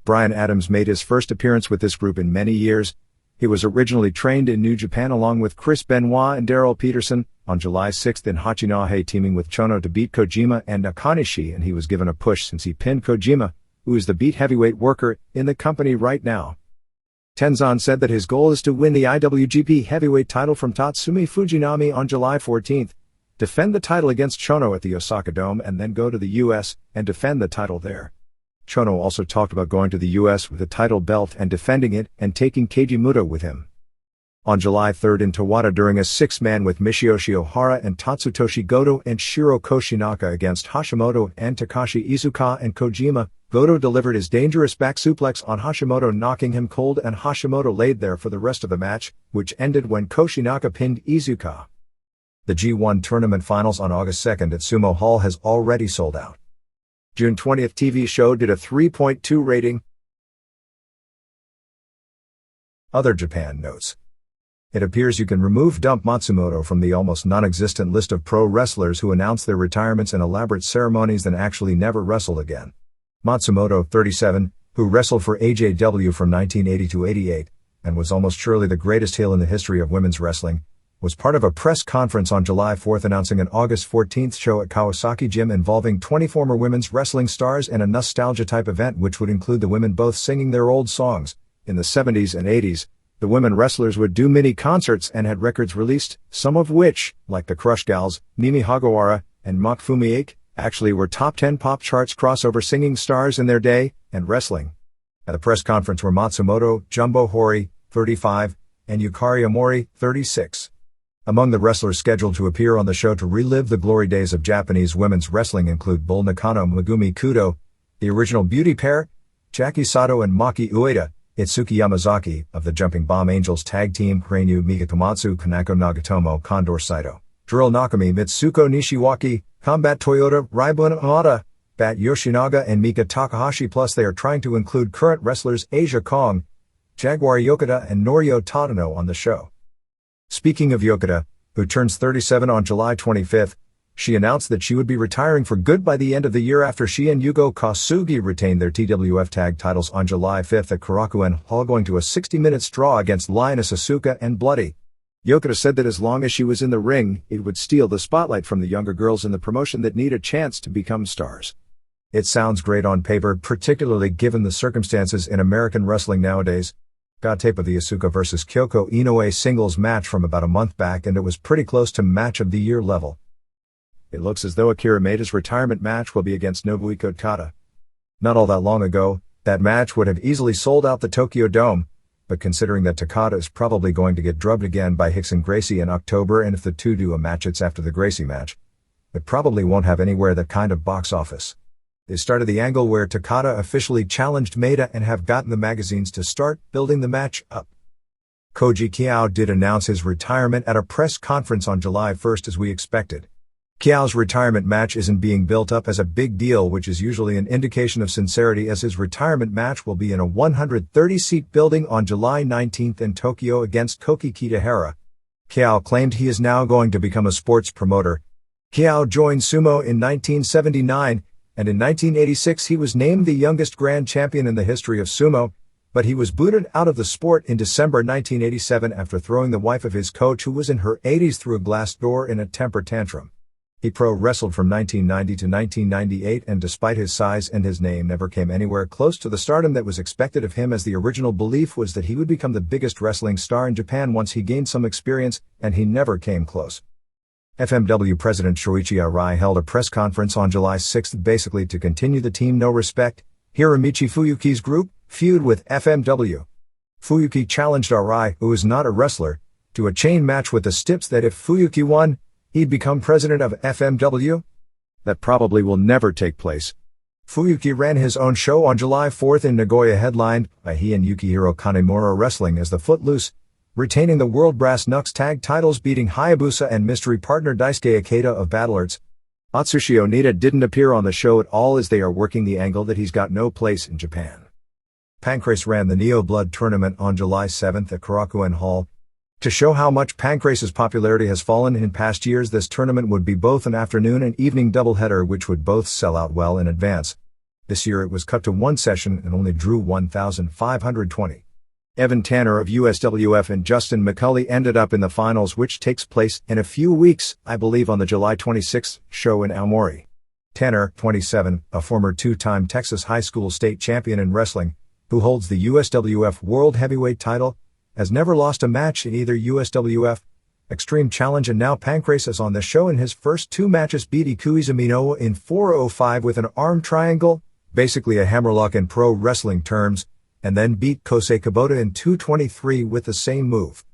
Bryan Adams made his first appearance with this group in many years. He was originally trained in New Japan along with Chris Benoit and Daryl Peterson, on July 6 in Hachinahe, teaming with Chono to beat Kojima and Nakanishi, and he was given a push since he pinned Kojima, who is the beat heavyweight worker in the company right now. Tenzan said that his goal is to win the IWGP heavyweight title from Tatsumi Fujinami on July 14, defend the title against Chono at the Osaka Dome, and then go to the US and defend the title there. Chono also talked about going to the US with a title belt and defending it and taking Keiji Muto with him. On July 3 in Tawada, during a six-man with Michiyoshi Ohara and Tatsutoshi Goto and Shiro Koshinaka against Hashimoto and Takashi Iizuka and Kojima, Goto delivered his dangerous back suplex on Hashimoto, knocking him cold, and Hashimoto laid there for the rest of the match, which ended when Koshinaka pinned Iizuka. The G1 tournament finals on August 2 at Sumo Hall has already sold out. June 20 TV show did a 3.2 rating. Other Japan notes. It appears you can dump Matsumoto from the almost non-existent list of pro wrestlers who announce their retirements in elaborate ceremonies then actually never wrestle again. Matsumoto, 37, who wrestled for AJW from 1980 to 88, and was almost surely the greatest heel in the history of women's wrestling, was part of a press conference on July 4th announcing an August 14th show at Kawasaki Gym involving 20 former women's wrestling stars and a nostalgia-type event which would include the women both singing their old songs. In the 70s and 80s, the women wrestlers would do mini-concerts and had records released, some of which, like the Crush Gals, Mimi Hagawara, and Mach Fumiake, actually were top 10 pop charts crossover singing stars in their day, and wrestling. At the press conference were Matsumoto, Jumbo Hori, 35, and Yukari Amori, 36. Among the wrestlers scheduled to appear on the show to relive the glory days of Japanese women's wrestling include Bull Nakano Megumi Kudo, the original beauty pair, Jackie Sato and Maki Ueda, Itsuki Yamazaki, of the Jumping Bomb Angels tag team, Reinu Migatomatsu, Kanako Nagatomo, Condor Saito, Drill Nakami, Mitsuko Nishiwaki, Combat Toyota, Raibun Amada, Bat Yoshinaga and Mika Takahashi, plus they are trying to include current wrestlers Asia Kong, Jaguar Yokota and Norio Tadano on the show. Speaking of Yokota, who turns 37 on July 25th, she announced that she would be retiring for good by the end of the year after she and Yugo Kosugi retained their TWF tag titles on July 5th at Korakuen Hall, going to a 60-minute draw against Lioness Asuka and Bloody. Yokota said that as long as she was in the ring, it would steal the spotlight from the younger girls in the promotion that need a chance to become stars. It sounds great on paper, particularly given the circumstances in American wrestling nowadays. Got tape of the Asuka vs Kyoko Inoue singles match from about a month back, and it was pretty close to match of the year level. It looks as though Akira Maeda's retirement match will be against Nobuhiko Takada. Not all that long ago, that match would have easily sold out the Tokyo Dome, but considering that Takada is probably going to get drubbed again by Hickson Gracie in October, and if the two do a match it's after the Gracie match, it probably won't have anywhere that kind of box office. They started the angle where Takada officially challenged Maeda and have gotten the magazines to start building the match up. Koji Kiao did announce his retirement at a press conference on July 1st as we expected. Kiao's retirement match isn't being built up as a big deal, which is usually an indication of sincerity, as his retirement match will be in a 130-seat building on July 19th in Tokyo against Koki Kitahara. Kiao claimed he is now going to become a sports promoter. Kiao joined sumo in 1979, and in 1986 he was named the youngest grand champion in the history of sumo, but he was booted out of the sport in December 1987 after throwing the wife of his coach, who was in her 80s, through a glass door in a temper tantrum. He pro-wrestled from 1990 to 1998, and despite his size and his name never came anywhere close to the stardom that was expected of him, as the original belief was that he would become the biggest wrestling star in Japan once he gained some experience, and he never came close. FMW President Shoichi Arai held a press conference on July 6th basically to continue the Team No Respect, Hiromichi Fuyuki's group, feud with FMW. Fuyuki challenged Arai, who is not a wrestler, to a chain match with the Stips that if Fuyuki won, he'd become president of FMW? That probably will never take place. Fuyuki ran his own show on July 4th in Nagoya, headlined by he and Yukihiro Kanemura wrestling as the Footloose, retaining the World Brass Knucks tag titles, beating Hayabusa and mystery partner Daisuke Ikeda of Battle Arts. Atsushi Onita didn't appear on the show at all, as they are working the angle that he's got no place in Japan. Pancrase ran the Neo Blood tournament on July 7th at Korakuen Hall. To show how much Pancrase's popularity has fallen in past years, this tournament would be both an afternoon and evening doubleheader, which would both sell out well in advance. This year it was cut to one session and only drew 1,520. Evan Tanner of USWF and Justin McCulley ended up in the finals, which takes place in a few weeks, I believe on the July 26th show in Aomori. Tanner, 27, a former two-time Texas high school state champion in wrestling, who holds the USWF World Heavyweight title, has never lost a match in either USWF Extreme Challenge, and now Pancrase is on the show. In his first two matches beat Ikuizumi Noah in 4:05 with an arm triangle, basically a hammerlock in pro wrestling terms, and then beat Kosei Kubota in 2:23 with the same move.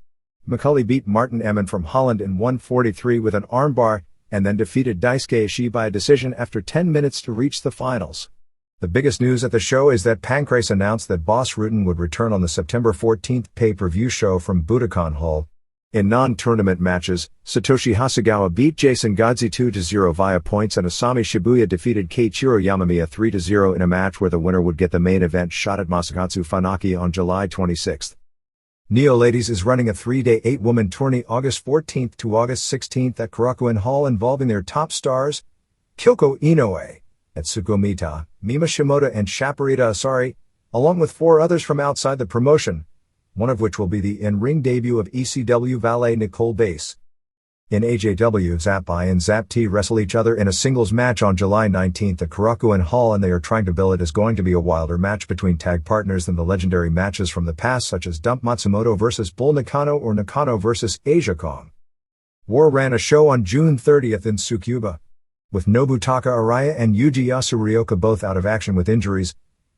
McCulley beat Martin Emmon from Holland in 1:43 with an armbar, and then defeated Daisuke Ishii by a decision after 10 minutes to reach the finals. The biggest news at the show is that Pancrase announced that Boss Rutan would return on the September 14th pay-per-view show from Budokan Hall. In non-tournament matches, Satoshi Hasegawa beat Jason Godzi 2-0 via points, and Asami Shibuya defeated Keiichiro Yamamiya 3-0 in a match where the winner would get the main event shot at Masakatsu Funaki on July 26th. Neo Ladies is running a 3-day 8-woman tourney August 14th to August 16th at Korakuen Hall, involving their top stars, Kyoko Inoue, Etsuko Mita, Mima Shimoda and Shaparita Asari, along with 4 others from outside the promotion, one of which will be the in-ring debut of ECW valet Nicole Bass. In AJW, Zap I and Zap T wrestle each other in a singles match on July 19th at Korakuen Hall, and they are trying to bill it as going to be a wilder match between tag partners than the legendary matches from the past such as Dump Matsumoto vs. Bull Nakano or Nakano vs. Asia Kong. War ran a show on June 30th in Tsukuba. With Nobutaka Araya and Yuji Yasurioka both out of action with injuries,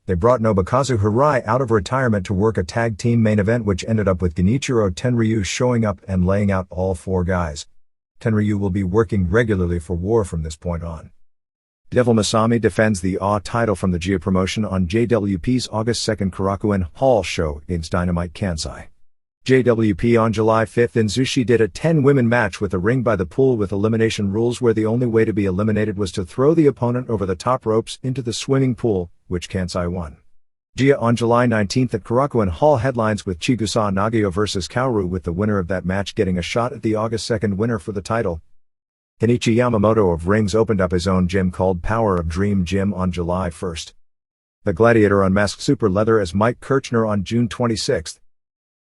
they brought Nobukazu Hirai out of retirement to work a tag team main event, which ended up with Genichiro Tenryu showing up and laying out all 4 guys. Tenryu will be working regularly for War from this point on. Devil Masami defends the AW title from the Gia promotion on JWP's August 2nd Korakuen Hall show against Dynamite Kansai. JWP on July 5th in Zushi did a 10-women match with a ring by the pool with elimination rules where the only way to be eliminated was to throw the opponent over the top ropes into the swimming pool, which Kansai won. Gia on July 19th at Korakuen Hall headlines with Chigusa Nagao vs. Kaoru, with the winner of that match getting a shot at the August 2nd winner for the title. Kenichi Yamamoto of Rings opened up his own gym called Power of Dream Gym on July 1st. The Gladiator unmasked Super Leather as Mike Kirchner on June 26th.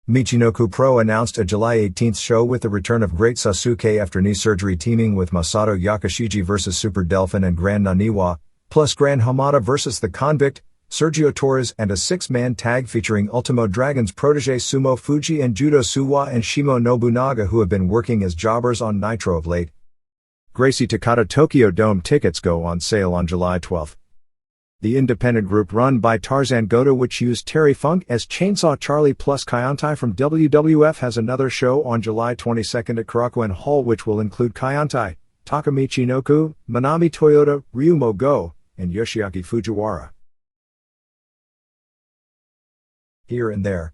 Michinoku Pro announced a July 18th show with the return of Great Sasuke after knee surgery, teaming with Masato Yakashiji vs. Super Delphin and Grand Naniwa, plus Grand Hamada vs. The Convict, Sergio Torres, and a 6-man tag featuring Ultimo Dragon's protege Sumo Fuji and Judo Suwa and Shimo Nobunaga, who have been working as jobbers on Nitro of late. Gracie Takata Tokyo Dome tickets go on sale on July 12th. The independent group run by Tarzan Goto, which used Terry Funk as Chainsaw Charlie plus Kaientai from WWF, has another show on July 22nd at Korakuen Hall, which will include Kaientai, Takamichi Noku, Manami Toyota, Ryumo Go, and Yoshiaki Fujiwara. Here and there.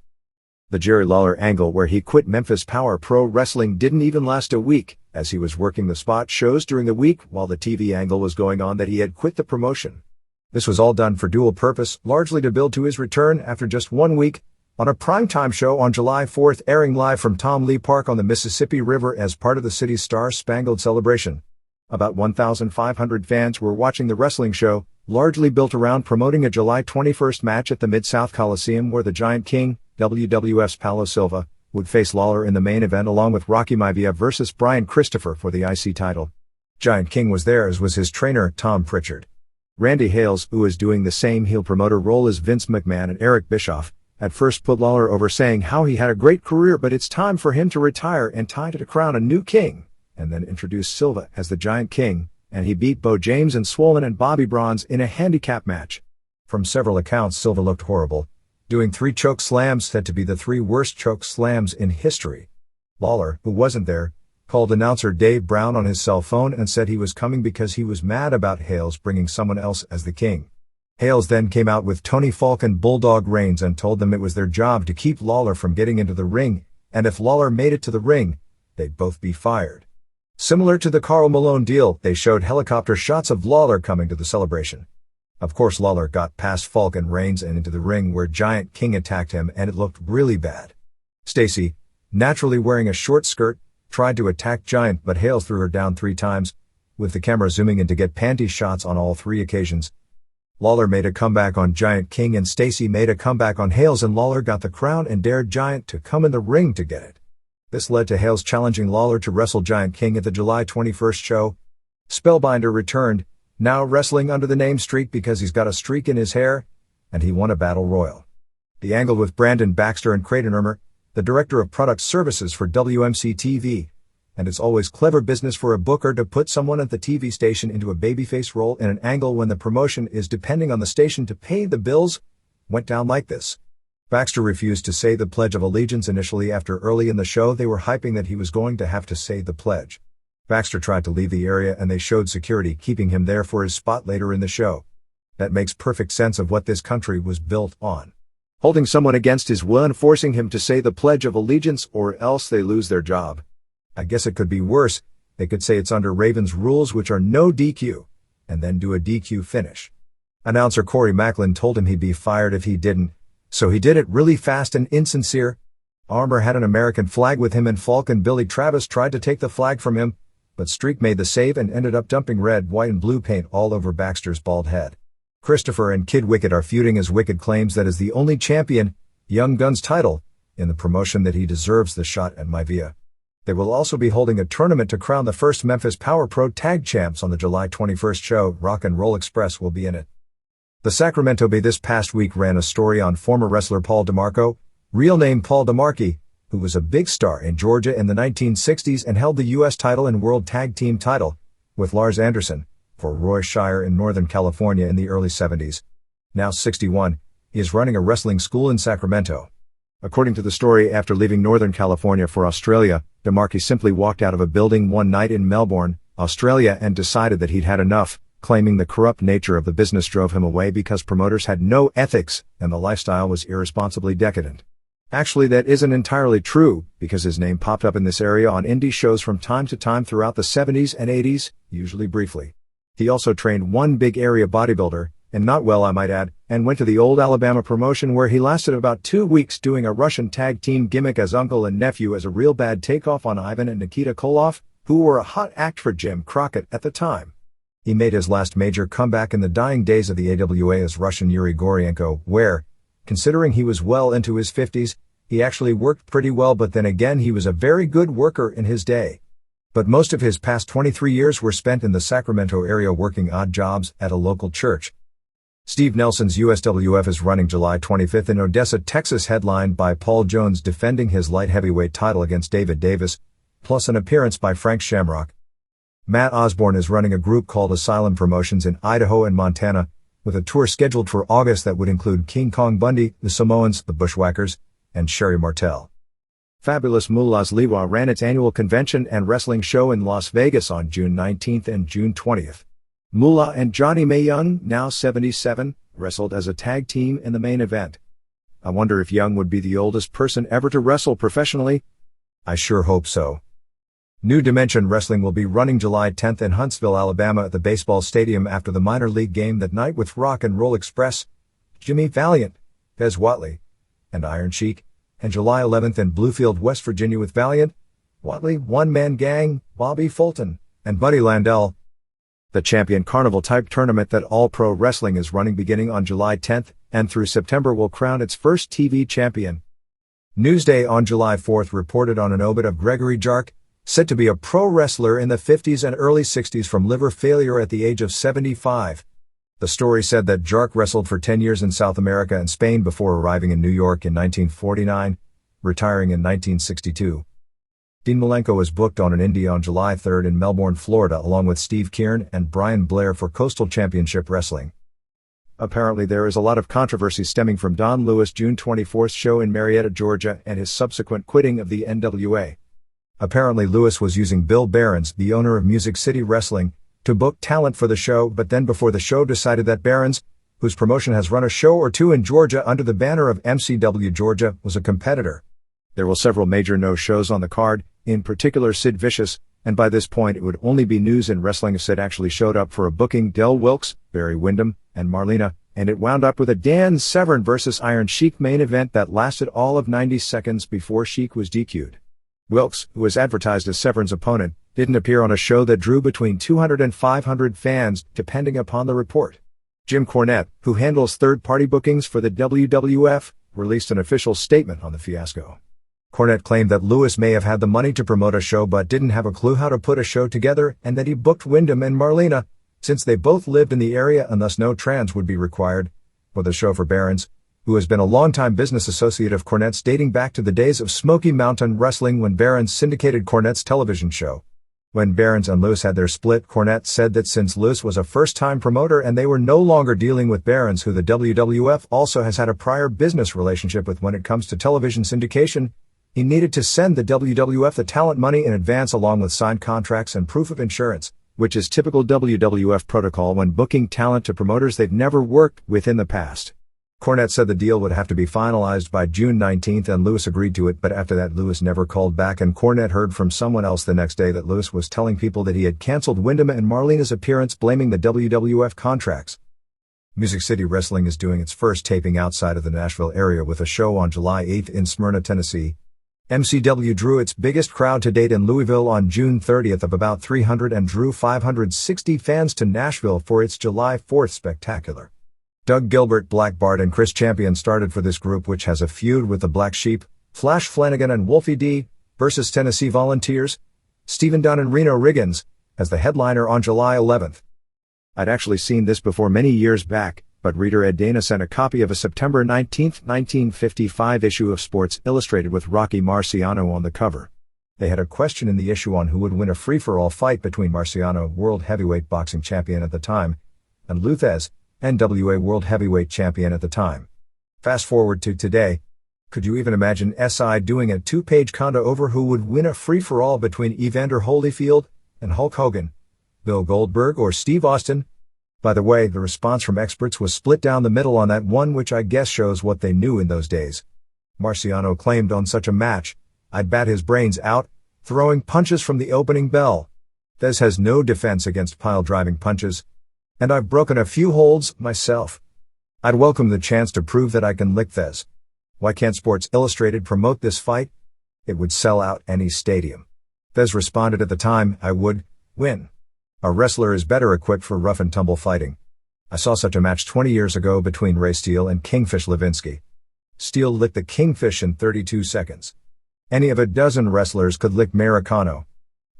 The Jerry Lawler angle where he quit Memphis Power Pro Wrestling didn't even last a week, as he was working the spot shows during the week while the TV angle was going on that he had quit the promotion. This was all done for dual purpose, largely to build to his return after just 1 week, on a primetime show on July 4th airing live from Tom Lee Park on the Mississippi River as part of the city's Star-Spangled Celebration. About 1,500 fans were watching the wrestling show, largely built around promoting a July 21st match at the Mid-South Coliseum where the Giant King, WWF's Paulo Silva, would face Lawler in the main event along with Rocky Maivia vs. Brian Christopher for the IC title. Giant King was there, as was his trainer, Tom Pritchard. Randy Hales, who is doing the same heel promoter role as Vince McMahon and Eric Bischoff, at first put Lawler over, saying how he had a great career but it's time for him to retire and time to crown a new king, and then introduced Silva as the Giant King, and he beat Bo James and Swollen and Bobby Bronze in a handicap match. From several accounts, Silva looked horrible, doing 3 choke slams said to be the 3 worst choke slams in history. Lawler, who wasn't there, called announcer Dave Brown on his cell phone and said he was coming because he was mad about Hales bringing someone else as the king. Hales then came out with Tony Falk and Bulldog Reigns and told them it was their job to keep Lawler from getting into the ring, and if Lawler made it to the ring, they'd both be fired. Similar to the Karl Malone deal, they showed helicopter shots of Lawler coming to the celebration. Of course, Lawler got past Falk and Reigns and into the ring where Giant King attacked him, and it looked really bad. Stacy, naturally wearing a short skirt, tried to attack Giant, but Hales threw her down 3 times, with the camera zooming in to get panty shots on all 3 occasions. Lawler made a comeback on Giant King and Stacy made a comeback on Hales, and Lawler got the crown and dared Giant to come in the ring to get it. This led to Hales challenging Lawler to wrestle Giant King at the July 21st show. Spellbinder returned, now wrestling under the name Streak because he's got a streak in his hair, and he won a battle royal. The angle with Brandon Baxter and Creighton Ermer, the director of product services for WMC TV, and it's always clever business for a booker to put someone at the TV station into a babyface role in an angle when the promotion is depending on the station to pay the bills, went down like this. Baxter refused to say the Pledge of Allegiance initially after early in the show they were hyping that he was going to have to say the pledge. Baxter tried to leave the area and they showed security keeping him there for his spot later in the show. That makes perfect sense of what this country was built on. Holding someone against his will and forcing him to say the Pledge of Allegiance or else they lose their job. I guess it could be worse. They could say it's under Raven's rules, which are no DQ, and then do a DQ finish. Announcer Corey Macklin told him he'd be fired if he didn't, so he did it really fast and insincere. Armour had an American flag with him and Falk and Billy Travis tried to take the flag from him, but Streak made the save and ended up dumping red, white and blue paint all over Baxter's bald head. Christopher and Kid Wicked are feuding as Wicked claims that is the only champion, Young Gun's title, in the promotion that he deserves the shot at Maivia. They will also be holding a tournament to crown the first Memphis Power Pro Tag Champs on the July 21st show. Rock and Roll Express will be in it. The Sacramento Bee this past week ran a story on former wrestler Paul DeMarco, real name Paul DeMarchi, who was a big star in Georgia in the 1960s and held the U.S. title and World Tag Team title, with Lars Anderson, for Roy Shire in Northern California in the early 70s. Now 61, he is running a wrestling school in Sacramento. According to the story, after leaving Northern California for Australia, DeMarchi simply walked out of a building one night in Melbourne, Australia and decided that he'd had enough, claiming the corrupt nature of the business drove him away because promoters had no ethics and the lifestyle was irresponsibly decadent. Actually, that isn't entirely true, because his name popped up in this area on indie shows from time to time throughout the 70s and 80s, usually briefly. He also trained one big area bodybuilder, and not well I might add, and went to the old Alabama promotion where he lasted about 2 weeks doing a Russian tag team gimmick as uncle and nephew as a real bad takeoff on Ivan and Nikita Koloff, who were a hot act for Jim Crockett at the time. He made his last major comeback in the dying days of the AWA as Russian Yuri Goryenko, where, considering he was well into his 50s, he actually worked pretty well, but then again he was a very good worker in his day. But most of his past 23 years were spent in the Sacramento area working odd jobs at a local church. Steve Nelson's USWF is running July 25th in Odessa, Texas, headlined by Paul Jones defending his light heavyweight title against David Davis, plus an appearance by Frank Shamrock. Matt Osborne is running a group called Asylum Promotions in Idaho and Montana, with a tour scheduled for August that would include King Kong Bundy, the Samoans, the Bushwhackers, and Sherry Martel. Fabulous Moolah's Liwa ran its annual convention and wrestling show in Las Vegas on June 19th and June 20th. Moolah and Johnny May Young, now 77, wrestled as a tag team in the main event. I wonder if Young would be the oldest person ever to wrestle professionally? I sure hope so. New Dimension Wrestling will be running July 10th in Huntsville, Alabama at the baseball stadium after the minor league game that night with Rock and Roll Express, Jimmy Valiant, Pez Watley, and Iron Sheik, and July 11th in Bluefield, West Virginia with Valiant, Watley, One Man Gang, Bobby Fulton, and Buddy Landell. The Champion Carnival type tournament that All Pro Wrestling is running beginning on July 10th and through September will crown its first TV champion. Newsday on July 4th reported on an obit of Gregory Jark, said to be a pro wrestler in the 50s and early 60s from liver failure at the age of 75. The story said that Jark wrestled for 10 years in South America and Spain before arriving in New York in 1949, retiring in 1962. Dean Malenko was booked on an indie on July 3rd in Melbourne, Florida, along with Steve Kieran and Brian Blair for Coastal Championship Wrestling. Apparently there is a lot of controversy stemming from Don Lewis' June 24th show in Marietta, Georgia, and his subsequent quitting of the NWA. Apparently Lewis was using Bill Behrens, the owner of Music City Wrestling, to book talent for the show, but then before the show decided that Behrens, whose promotion has run a show or two in Georgia under the banner of MCW Georgia, was a competitor. There were several major no-shows on the card, in particular Sid Vicious, and by this point it would only be news in wrestling if Sid actually showed up for a booking Del Wilkes, Barry Windham, and Marlena, and it wound up with a Dan Severn vs. Iron Sheik main event that lasted all of 90 seconds before Sheik was DQ'd. Wilkes, who was advertised as Severn's opponent, didn't appear on a show that drew between 200 and 500 fans, depending upon the report. Jim Cornette, who handles third-party bookings for the WWF, released an official statement on the fiasco. Cornette claimed that Lewis may have had the money to promote a show but didn't have a clue how to put a show together, and that he booked Wyndham and Marlena, since they both lived in the area and thus no trans would be required, for the show for Behrens, who has been a longtime business associate of Cornette's dating back to the days of Smoky Mountain Wrestling when Behrens syndicated Cornette's television show. When Behrens and Lewis had their split, Cornette said that since Lewis was a first-time promoter and they were no longer dealing with Behrens, who the WWF also has had a prior business relationship with when it comes to television syndication, he needed to send the WWF the talent money in advance along with signed contracts and proof of insurance, which is typical WWF protocol when booking talent to promoters they've never worked with in the past. Cornette said the deal would have to be finalized by June 19th and Lewis agreed to it, but after that Lewis never called back, and Cornette heard from someone else the next day that Lewis was telling people that he had canceled Wyndham and Marlena's appearance, blaming the WWF contracts. Music City Wrestling is doing its first taping outside of the Nashville area with a show on July 8th in Smyrna, Tennessee. MCW drew its biggest crowd to date in Louisville on June 30th of about 300 and drew 560 fans to Nashville for its July 4th spectacular. Doug Gilbert, Black Bart and Chris Champion started for this group, which has a feud with the Black Sheep, Flash Flanagan and Wolfie D, versus Tennessee Volunteers, Stephen Dunn and Reno Riggins, as the headliner on July 11th. I'd actually seen this before many years back, but reader Ed Dana sent a copy of a September 19, 1955 issue of Sports Illustrated with Rocky Marciano on the cover. They had a question in the issue on who would win a free-for-all fight between Marciano, world heavyweight boxing champion at the time, and Lou Thesz, NWA world heavyweight champion at the time. Fast forward to today. Could you even imagine SI doing a two-page condo over who would win a free-for-all between Evander Holyfield and Hulk Hogan, Bill Goldberg or Steve Austin? By the way, the response from experts was split down the middle on that one, which I guess shows what they knew in those days. Marciano claimed on such a match, "I'd bat his brains out, throwing punches from the opening bell. Thesz has no defense against pile-driving punches. And I've broken a few holds, myself. I'd welcome the chance to prove that I can lick Thesz. Why can't Sports Illustrated promote this fight? It would sell out any stadium." Thesz responded at the time, "I would win. A wrestler is better equipped for rough-and-tumble fighting. I saw such a match 20 years ago between Ray Steele and Kingfish Levinsky. Steele licked the Kingfish in 32 seconds. Any of a dozen wrestlers could lick Maricano.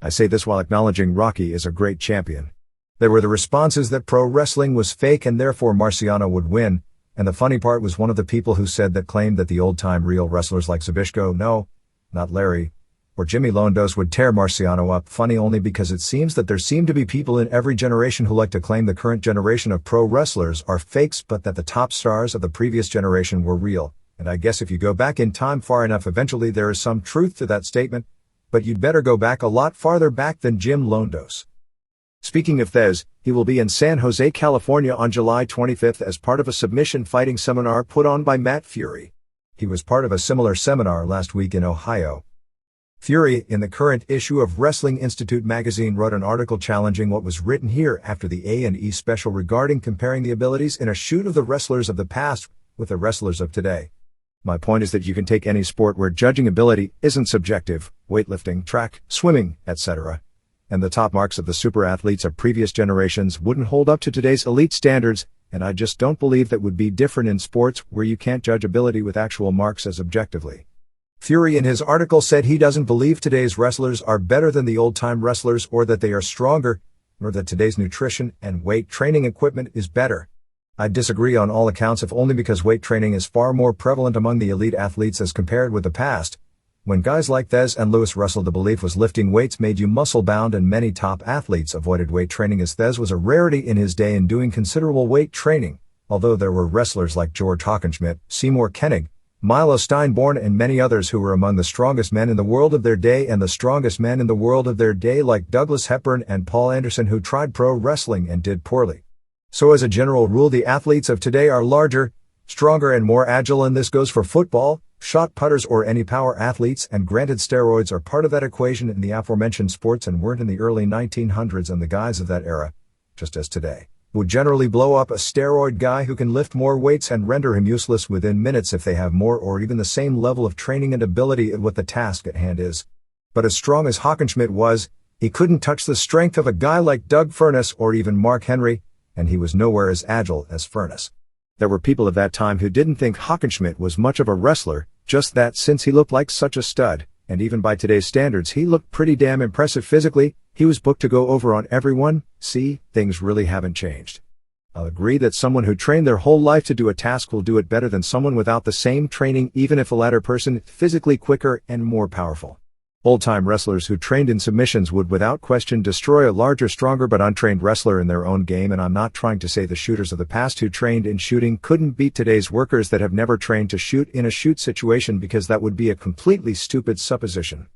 I say this while acknowledging Rocky is a great champion." There were the responses that pro wrestling was fake and therefore Marciano would win, and the funny part was one of the people who said that claimed that the old-time real wrestlers like Zbyszko, no, not Larry, or Jimmy Londos would tear Marciano up. Funny only because it seems that there seem to be people in every generation who like to claim the current generation of pro wrestlers are fakes, but that the top stars of the previous generation were real. And I guess if you go back in time far enough, eventually there is some truth to that statement, but you'd better go back a lot farther back than Jim Londos. Speaking of Thesz, he will be in San Jose, California on July 25th as part of a submission fighting seminar put on by Matt Fury. He was part of a similar seminar last week in Ohio. Fury, in the current issue of Wrestling Institute magazine, wrote an article challenging what was written here after the A&E special regarding comparing the abilities in a shoot of the wrestlers of the past with the wrestlers of today. My point is that you can take any sport where judging ability isn't subjective, weightlifting, track, swimming, etc., and the top marks of the super athletes of previous generations wouldn't hold up to today's elite standards, and I just don't believe that would be different in sports where you can't judge ability with actual marks as objectively. Fury in his article said he doesn't believe today's wrestlers are better than the old-time wrestlers or that they are stronger, nor that today's nutrition and weight training equipment is better. I disagree on all accounts, if only because weight training is far more prevalent among the elite athletes as compared with the past. When guys like Thesz and Lewis wrestled, the belief was lifting weights made you muscle-bound, and many top athletes avoided weight training as Thesz was a rarity in his day in doing considerable weight training, although there were wrestlers like George Hockenschmidt, Seymour Kennig, Milo Steinborn and many others who were among the strongest men in the world of their day, and the strongest men in the world of their day like Douglas Hepburn and Paul Anderson, who tried pro wrestling and did poorly. So as a general rule, the athletes of today are larger, stronger and more agile, and this goes for football, shot putters or any power athletes, and granted steroids are part of that equation in the aforementioned sports and weren't in the early 1900s, and the guys of that era, just as today, would generally blow up a steroid guy who can lift more weights and render him useless within minutes if they have more or even the same level of training and ability at what the task at hand is. But as strong as Hockenschmidt was, he couldn't touch the strength of a guy like Doug Furness or even Mark Henry, and he was nowhere as agile as Furness. There were people of that time who didn't think Hockenschmidt was much of a wrestler, just that since he looked like such a stud, and even by today's standards he looked pretty damn impressive physically, he was booked to go over on everyone. See, things really haven't changed. I'll agree that someone who trained their whole life to do a task will do it better than someone without the same training, even if the latter person is physically quicker and more powerful. Old-time wrestlers who trained in submissions would without question destroy a larger, stronger but untrained wrestler in their own game, and I'm not trying to say the shooters of the past who trained in shooting couldn't beat today's workers that have never trained to shoot in a shoot situation, because that would be a completely stupid supposition.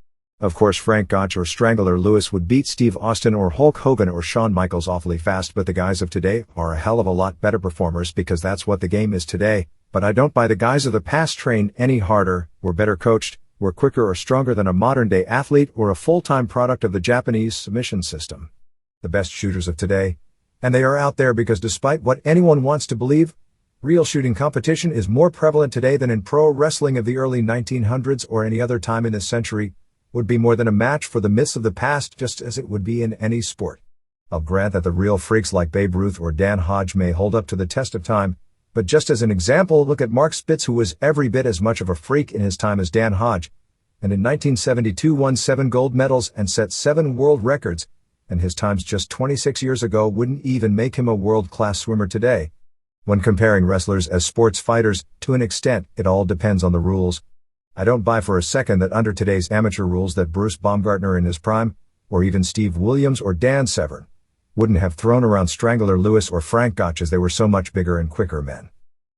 Of course, Frank Gotch or Strangler Lewis would beat Steve Austin or Hulk Hogan or Shawn Michaels awfully fast, but the guys of today are a hell of a lot better performers because that's what the game is today. But I don't buy the guys of the past trained any harder, were better coached, were quicker or stronger than a modern-day athlete or a full-time product of the Japanese submission system. The best shooters of today, and they are out there because despite what anyone wants to believe, real shooting competition is more prevalent today than in pro wrestling of the early 1900s or any other time in this century, would be more than a match for the myths of the past, just as it would be in any sport. I'll grant that the real freaks like Babe Ruth or Dan Hodge may hold up to the test of time, But just as an example, look at Mark Spitz, who was every bit as much of a freak in his time as Dan Hodge, and in 1972 won 7 gold medals and set 7 world records, and his times just 26 years ago wouldn't even make him a world-class swimmer today. When comparing wrestlers as sports fighters, to an extent, it all depends on the rules. I don't buy for a second that under today's amateur rules that Bruce Baumgartner in his prime, or even Steve Williams or Dan Severn, wouldn't have thrown around Strangler Lewis or Frank Gotch, as they were so much bigger and quicker men.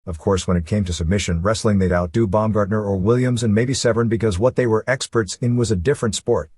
Of course, when it came to submission wrestling, they'd outdo Baumgartner or Williams and maybe Severn because what they were experts in was a different sport.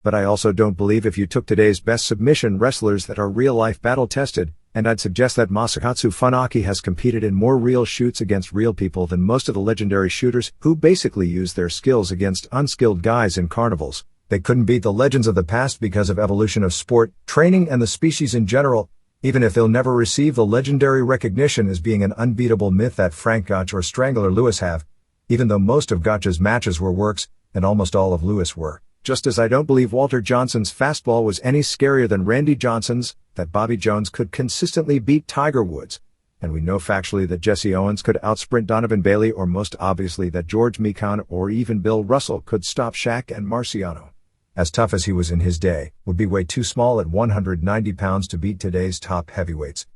But I also don't believe if you took today's best submission wrestlers that are real-life battle-tested, and I'd suggest that Masakatsu Funaki has competed in more real shoots against real people than most of the legendary shooters who basically use their skills against unskilled guys in carnivals. They couldn't beat the legends of the past because of evolution of sport, training, and the species in general, even if they'll never receive the legendary recognition as being an unbeatable myth that Frank Gotch or Strangler Lewis have, even though most of Gotch's matches were works, and almost all of Lewis were. Just as I don't believe Walter Johnson's fastball was any scarier than Randy Johnson's, that Bobby Jones could consistently beat Tiger Woods, and we know factually that Jesse Owens could outsprint Donovan Bailey, or most obviously that George Mikan or even Bill Russell could stop Shaq and Marciano. As tough as he was in his day, would be way too small at 190 pounds to beat today's top heavyweights.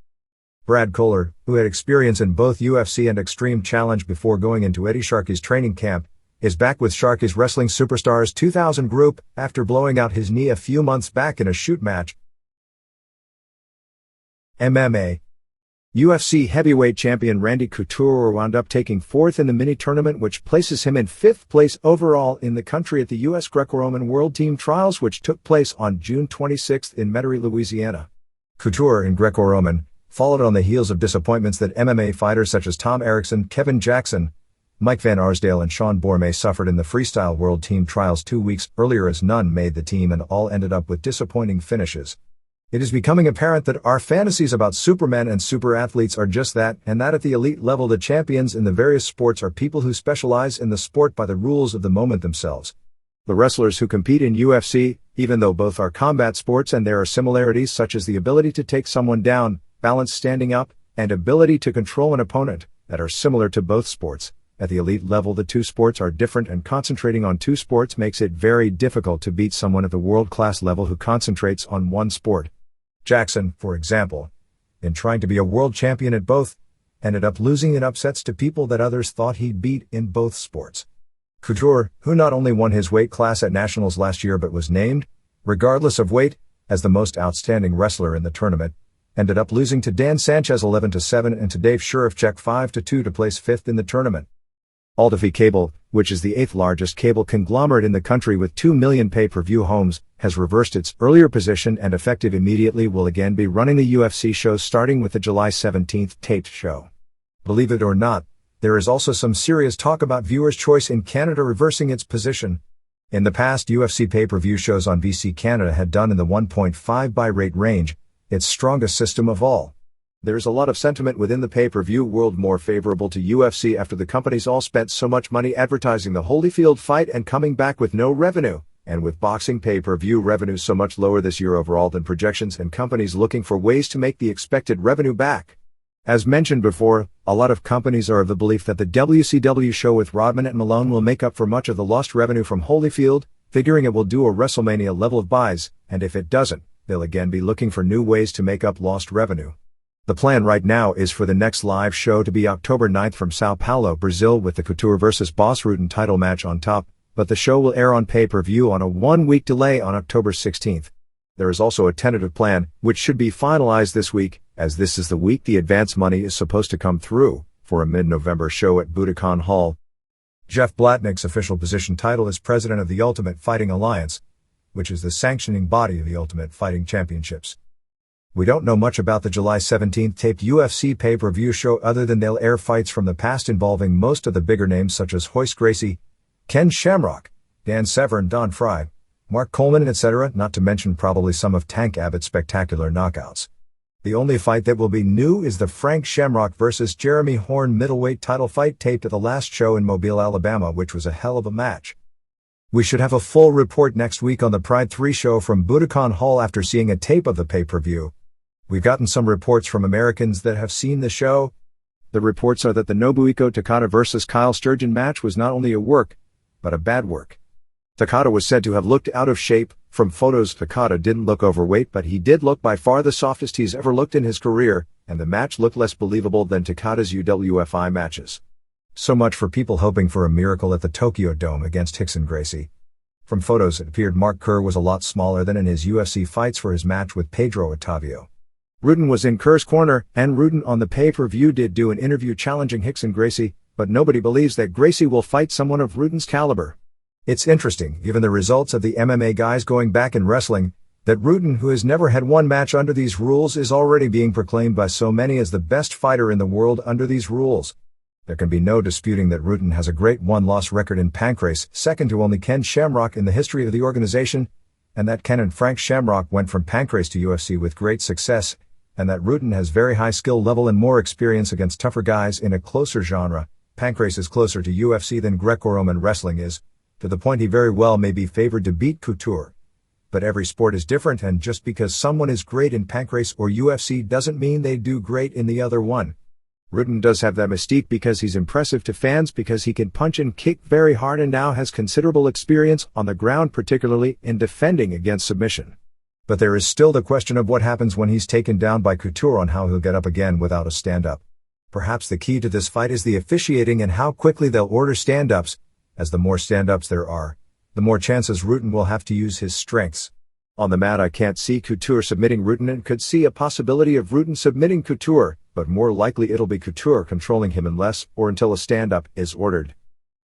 Brad Kohler, who had experience in both UFC and Extreme Challenge before going into Eddie Sharkey's training camp, is back with Sharkey's Wrestling Superstars 2000 group after blowing out his knee a few months back in a shoot match. MMA. UFC heavyweight champion Randy Couture wound up taking 4th in the mini-tournament, which places him in 5th place overall in the country at the U.S. Greco-Roman World Team Trials, which took place on June 26 in Metairie, Louisiana. Couture in Greco-Roman followed on the heels of disappointments that MMA fighters such as Tom Erickson, Kevin Jackson, Mike Van Arsdale and Sean Bourmet suffered in the Freestyle World Team Trials 2 weeks earlier, as none made the team and all ended up with disappointing finishes. It is becoming apparent that our fantasies about supermen and super athletes are just that, and that at the elite level the champions in the various sports are people who specialize in the sport by the rules of the moment themselves. The wrestlers who compete in UFC, even though both are combat sports and there are similarities such as the ability to take someone down, balance standing up, and ability to control an opponent, that are similar to both sports. At the elite level the two sports are different, and concentrating on two sports makes it very difficult to beat someone at the world-class level who concentrates on one sport. Jackson, for example, in trying to be a world champion at both, ended up losing in upsets to people that others thought he'd beat in both sports. Couture, who not only won his weight class at Nationals last year but was named, regardless of weight, as the most outstanding wrestler in the tournament, ended up losing to Dan Sanchez 11-7 and to Dave Shurifchek 5-2 to place 5th in the tournament. AltaFi Cable, which is the 8th largest cable conglomerate in the country with 2 million pay-per-view homes, has reversed its earlier position and effective immediately will again be running the UFC shows starting with the July 17th taped show. Believe it or not, there is also some serious talk about viewers' choice in Canada reversing its position. In the past, UFC pay-per-view shows on VC Canada had done in the 1.5 buy rate range, its strongest system of all. There is a lot of sentiment within the pay-per-view world more favorable to UFC after the companies all spent so much money advertising the Holyfield fight and coming back with no revenue, and with boxing pay-per-view revenue so much lower this year overall than projections, and companies looking for ways to make the expected revenue back. As mentioned before, a lot of companies are of the belief that the WCW show with Rodman and Malone will make up for much of the lost revenue from Holyfield, figuring it will do a WrestleMania level of buys, and if it doesn't, they'll again be looking for new ways to make up lost revenue. The plan right now is for the next live show to be October 9th from Sao Paulo, Brazil, with the Couture vs. Boss Rutan title match on top, but the show will air on pay-per-view on a 1-week delay on October 16th. There is also a tentative plan, which should be finalized this week, as this is the week the advance money is supposed to come through, for a mid-November show at Budokan Hall. Jeff Blatnick's official position title is president of the Ultimate Fighting Alliance, which is the sanctioning body of the Ultimate Fighting Championships. We don't know much about the July 17th taped UFC pay-per-view show other than they'll air fights from the past involving most of the bigger names such as Hoist Gracie, Ken Shamrock, Dan Severn, Don Frye, Mark Coleman, etc., not to mention probably some of Tank Abbott's spectacular knockouts. The only fight that will be new is the Frank Shamrock vs. Jeremy Horn middleweight title fight taped at the last show in Mobile, Alabama, which was a hell of a match. We should have a full report next week on the Pride 3 show from Budokan Hall after seeing a tape of the pay-per-view. We've gotten some reports from Americans that have seen the show. The reports are that the Nobuhiko Takada vs. Kyle Sturgeon match was not only a work, but a bad work. Takada was said to have looked out of shape. From photos, Takada didn't look overweight, but he did look by far the softest he's ever looked in his career, and the match looked less believable than Takada's UWFI matches. So much for people hoping for a miracle at the Tokyo Dome against Rickson Gracie. From photos it appeared Mark Kerr was a lot smaller than in his UFC fights for his match with Pedro Ottavio. Rudin was in Kerr's corner, and Rudin on the pay-per-view did do an interview challenging Rickson Gracie, but nobody believes that Gracie will fight someone of Rudin's caliber. It's interesting, given the results of the MMA guys going back in wrestling, that Rudin, who has never had one match under these rules, is already being proclaimed by so many as the best fighter in the world under these rules. There can be no disputing that Rudin has a great one-loss record in Pancrase, second to only Ken Shamrock in the history of the organization, and that Ken and Frank Shamrock went from Pancrase to UFC with great success, and that Rudin has very high skill level and more experience against tougher guys in a closer genre. Pancrase is closer to UFC than Greco-Roman wrestling is, to the point he very well may be favored to beat Couture. But every sport is different, and just because someone is great in Pancrase or UFC doesn't mean they do great in the other one. Rudin does have that mystique because he's impressive to fans, because he can punch and kick very hard and now has considerable experience on the ground, particularly in defending against submission. But there is still the question of what happens when he's taken down by Couture, on how he'll get up again without a stand-up. Perhaps the key to this fight is the officiating and how quickly they'll order stand-ups. As the more stand-ups there are, the more chances Rudin will have to use his strengths. On the mat I can't see Couture submitting Rudin, and could see a possibility of Rudin submitting Couture, but more likely it'll be Couture controlling him unless or until a stand-up is ordered.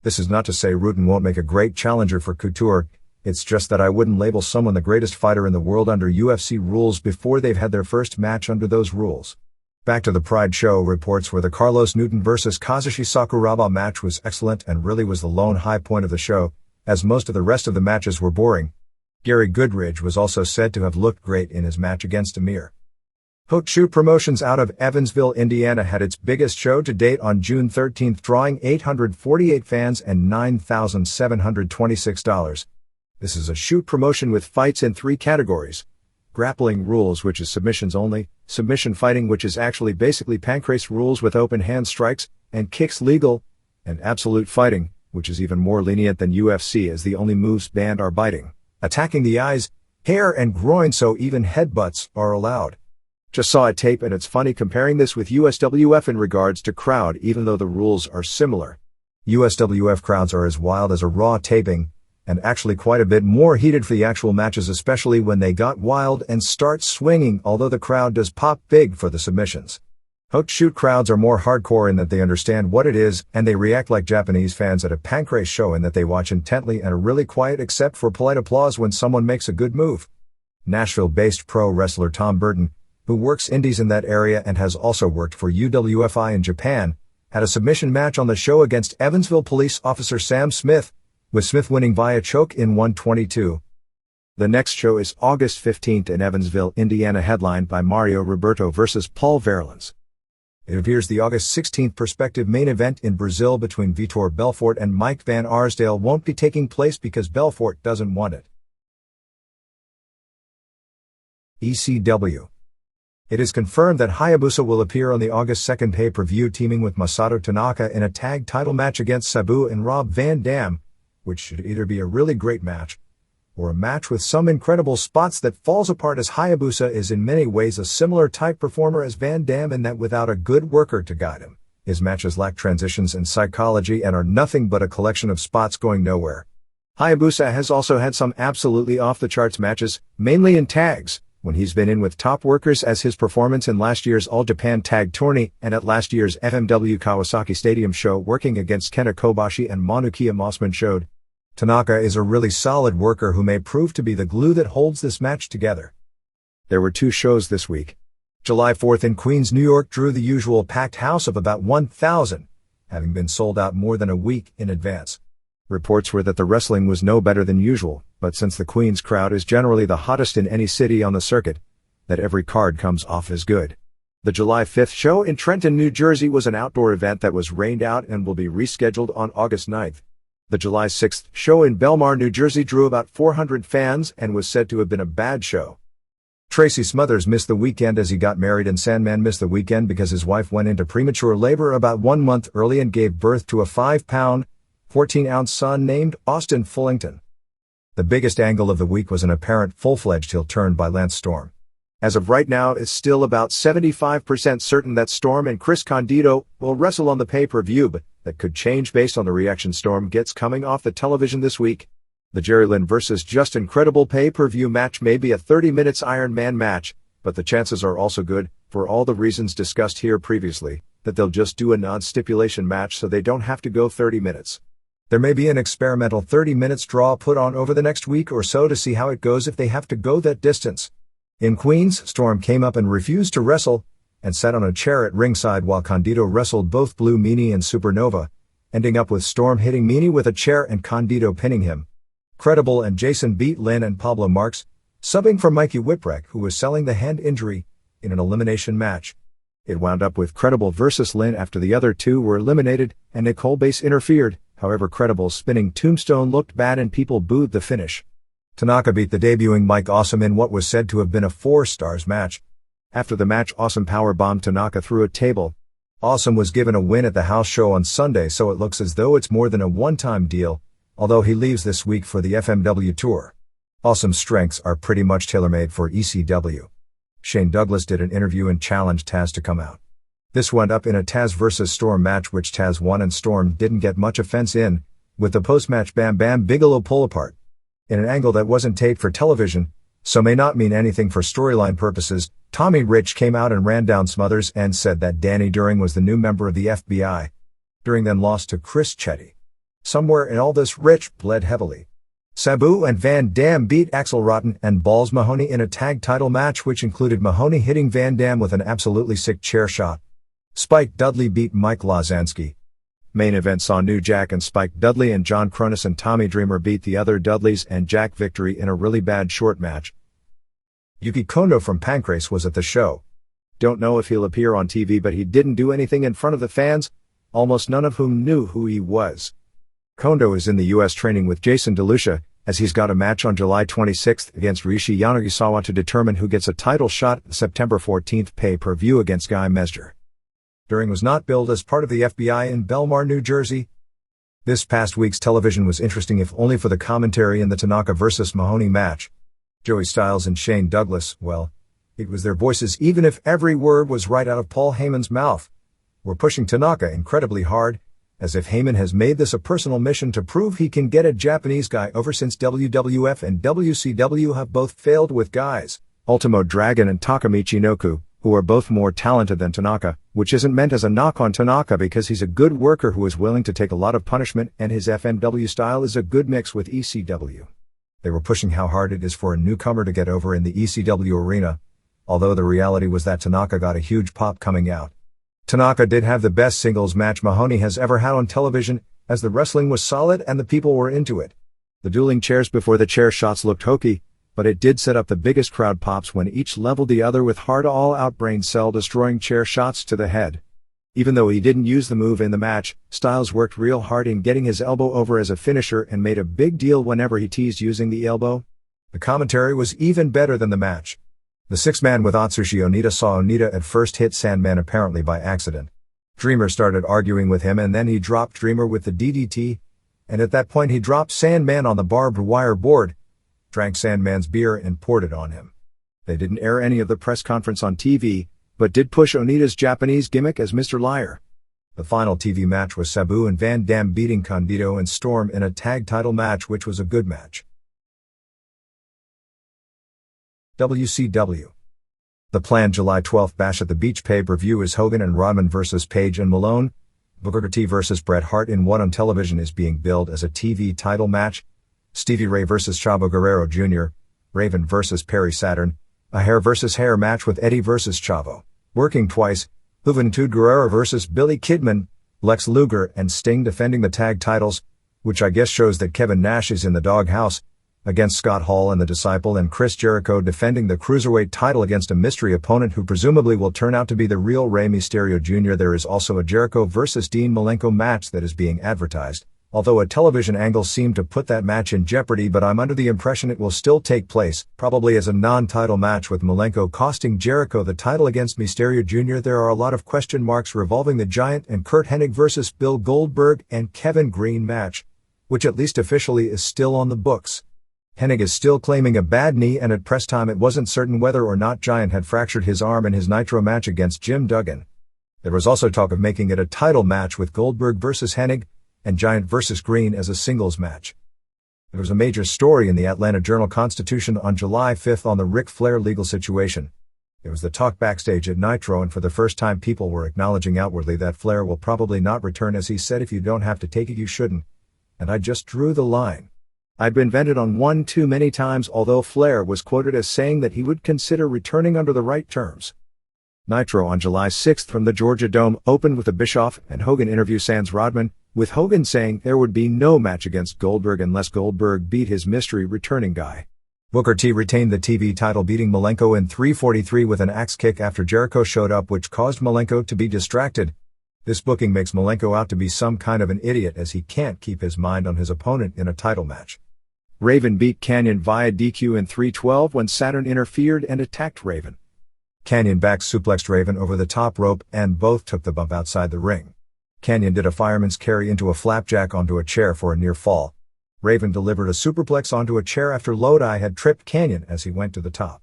This is not to say Rudin won't make a great challenger for Couture, it's just that I wouldn't label someone the greatest fighter in the world under UFC rules before they've had their first match under those rules. Back to the Pride show, reports were the Carlos Newton vs. Kazushi Sakuraba match was excellent and really was the lone high point of the show, as most of the rest of the matches were boring. Gary Goodridge was also said to have looked great in his match against Amir. Hook Shoot Promotions out of Evansville, Indiana had its biggest show to date on June 13th, drawing 848 fans and $9,726. This is a shoot promotion with fights in 3 categories: grappling rules, which is submissions only, submission fighting, which is actually basically Pancrase rules with open hand strikes and kicks legal, and absolute fighting, which is even more lenient than UFC, as the only moves banned are biting, attacking the eyes, hair and groin, so even headbutts are allowed. Just saw a tape and it's funny comparing this with USWF in regards to crowd, even though the rules are similar. USWF crowds are as wild as a Raw taping, and actually quite a bit more heated for the actual matches, especially when they got wild and start swinging, although the crowd does pop big for the submissions. Hook shoot crowds are more hardcore in that they understand what it is, and they react like Japanese fans at a Pancrase show in that they watch intently and are really quiet except for polite applause when someone makes a good move. Nashville-based pro wrestler Tom Burton, who works indies in that area and has also worked for UWFI in Japan, had a submission match on the show against Evansville police officer Sam Smith, with Smith winning via choke in 1:22. The next show is August 15th in Evansville, Indiana, headlined by Mario Roberto vs. Paul Verlins. It appears the August 16th prospective main event in Brazil between Vitor Belfort and Mike Van Arsdale won't be taking place because Belfort doesn't want it. ECW. It is confirmed that Hayabusa will appear on the August 2nd pay-per-view, teaming with Masato Tanaka in a tag title match against Sabu and Rob Van Dam, which should either be a really great match, or a match with some incredible spots that falls apart, as Hayabusa is in many ways a similar type performer as Van Dam in that without a good worker to guide him, his matches lack transitions and psychology and are nothing but a collection of spots going nowhere. Hayabusa has also had some absolutely off-the-charts matches, mainly in tags, when he's been in with top workers, as his performance in last year's All Japan Tag Tourney and at last year's FMW Kawasaki Stadium show working against Kenta Kobashi and Manukia Mossman showed. Tanaka is a really solid worker who may prove to be the glue that holds this match together. There were 2 shows this week. July 4th in Queens, New York drew the usual packed house of about 1,000, having been sold out more than a week in advance. Reports were that the wrestling was no better than usual, but since the Queens crowd is generally the hottest in any city on the circuit, that every card comes off as good. The July 5th show in Trenton, New Jersey was an outdoor event that was rained out and will be rescheduled on August 9th. The July 6th show in Belmar, New Jersey drew about 400 fans and was said to have been a bad show. Tracy Smothers missed the weekend as he got married, and Sandman missed the weekend because his wife went into premature labor about 1 month early and gave birth to a 5-pound, 14-ounce son named Austin Fullington. The biggest angle of the week was an apparent full-fledged heel turn by Lance Storm. As of right now, it's still about 75% certain that Storm and Chris Candido will wrestle on the pay-per-view, but that could change based on the reaction Storm gets coming off the television this week. The Jerry Lynn vs. Just Incredible pay-per-view match may be a 30 minutes Iron Man match, but the chances are also good, for all the reasons discussed here previously, that they'll just do a non-stipulation match so they don't have to go 30 minutes. There may be an experimental 30 minutes draw put on over the next week or so to see how it goes if they have to go that distance. In Queens, Storm came up and refused to wrestle, and sat on a chair at ringside while Candido wrestled both Blue Meanie and Supernova, ending up with Storm hitting Meanie with a chair and Candido pinning him. Credible and Jason beat Lynn and Pablo Marks, subbing for Mikey Whipwreck, who was selling the hand injury, in an elimination match. It wound up with Credible versus Lynn after the other two were eliminated, and Nicole Bass interfered. However, Credible's spinning tombstone looked bad and people booed the finish. Tanaka beat the debuting Mike Awesome in what was said to have been a 4-stars match. After the match, Awesome powerbombed Tanaka through a table. Awesome was given a win at the house show on Sunday, so it looks as though it's more than a one-time deal, although he leaves this week for the FMW tour. Awesome's strengths are pretty much tailor-made for ECW. Shane Douglas did an interview and challenged Taz to come out. This wound up in a Taz vs. Storm match which Taz won and Storm didn't get much offense in, with the post-match Bam Bam Bigelow pull-apart. In an angle that wasn't taped for television, so may not mean anything for storyline purposes, Tommy Rich came out and ran down Smothers and said that Danny During was the new member of the FBI. During then lost to Chris Chetty. Somewhere in all this, Rich bled heavily. Sabu and Van Dam beat Axel Rotten and Balls Mahoney in a tag title match which included Mahoney hitting Van Dam with an absolutely sick chair shot. Spike Dudley beat Mike Lazansky. Main event saw New Jack and Spike Dudley and John Cronus and Tommy Dreamer beat the other Dudleys and Jack Victory in a really bad short match. Yuki Kondo from Pancrase was at the show. Don't know if he'll appear on TV, but he didn't do anything in front of the fans, almost none of whom knew who he was. Kondo is in the US training with Jason DeLucia, as he's got a match on July 26th against Rishi Yanagisawa to determine who gets a title shot at the September 14th pay-per-view against Guy Mesger. During was not billed as part of the FBI in Belmar, New Jersey. This past week's television was interesting if only for the commentary in the Tanaka vs. Mahoney match. Joey Styles and Shane Douglas, well, it was their voices even if every word was right out of Paul Heyman's mouth, were pushing Tanaka incredibly hard, as if Heyman has made this a personal mission to prove he can get a Japanese guy over since WWF and WCW have both failed with guys, Ultimo Dragon and Takamichi Noku, who are both more talented than Tanaka, which isn't meant as a knock on Tanaka because he's a good worker who is willing to take a lot of punishment and his FMW style is a good mix with ECW. They were pushing how hard it is for a newcomer to get over in the ECW arena, although the reality was that Tanaka got a huge pop coming out. Tanaka did have the best singles match Mahoney has ever had on television, as the wrestling was solid and the people were into it. The dueling chairs before the chair shots looked hokey, but it did set up the biggest crowd pops when each leveled the other with hard all-out brain cell-destroying chair shots to the head. Even though he didn't use the move in the match, Styles worked real hard in getting his elbow over as a finisher and made a big deal whenever he teased using the elbow. The commentary was even better than the match. The six-man with Atsushi Onita saw Onita at first hit Sandman apparently by accident. Dreamer started arguing with him and then he dropped Dreamer with the DDT, and at that point he dropped Sandman on the barbed wire board, drank Sandman's beer and poured it on him. They didn't air any of the press conference on TV, but did push Onita's Japanese gimmick as Mr. Liar. The final TV match was Sabu and Van Dam beating Candido and Storm in a tag title match which was a good match. WCW. The planned July 12th Bash at the Beach pay-per-view is Hogan and Rodman vs. Page and Malone. Booker T vs. Bret Hart in what on television is being billed as a TV title match. Stevie Ray vs. Chavo Guerrero Jr., Raven vs. Perry Saturn, a hair vs. hair match with Eddie vs. Chavo, Working Twice, Juventud Guerrero vs. Billy Kidman, Lex Luger and Sting defending the tag titles, which I guess shows that Kevin Nash is in the doghouse, against Scott Hall and the Disciple, and Chris Jericho defending the Cruiserweight title against a mystery opponent who presumably will turn out to be the real Rey Mysterio Jr. There is also a Jericho vs. Dean Malenko match that is being advertised, although a television angle seemed to put that match in jeopardy, but I'm under the impression it will still take place, probably as a non-title match, with Malenko costing Jericho the title against Mysterio Jr. There are a lot of question marks revolving the Giant and Kurt Hennig versus Bill Goldberg and Kevin Green match, which at least officially is still on the books. Hennig is still claiming a bad knee, and at press time it wasn't certain whether or not Giant had fractured his arm in his Nitro match against Jim Duggan. There was also talk of making it a title match with Goldberg versus Hennig and Giant versus Green as a singles match. There was a major story in the Atlanta Journal-Constitution on July 5th on the Ric Flair legal situation. It was the talk backstage at Nitro, and for the first time people were acknowledging outwardly that Flair will probably not return, as he said, "If you don't have to take it, you shouldn't. And I just drew the line. I'd been vented on one too many times," although Flair was quoted as saying that he would consider returning under the right terms. Nitro on July 6th from the Georgia Dome opened with a Bischoff and Hogan interview sans Rodman, with Hogan saying there would be no match against Goldberg unless Goldberg beat his mystery returning guy. Booker T retained the TV title, beating Malenko in 3:43 with an axe kick after Jericho showed up, which caused Malenko to be distracted. This booking makes Malenko out to be some kind of an idiot, as he can't keep his mind on his opponent in a title match. Raven beat Kanyon via DQ in 3:12 when Saturn interfered and attacked Raven. Kanyon back suplexed Raven over the top rope, and both took the bump outside the ring. Kanyon did a fireman's carry into a flapjack onto a chair for a near fall. Raven delivered a superplex onto a chair after Lodi had tripped Kanyon as he went to the top.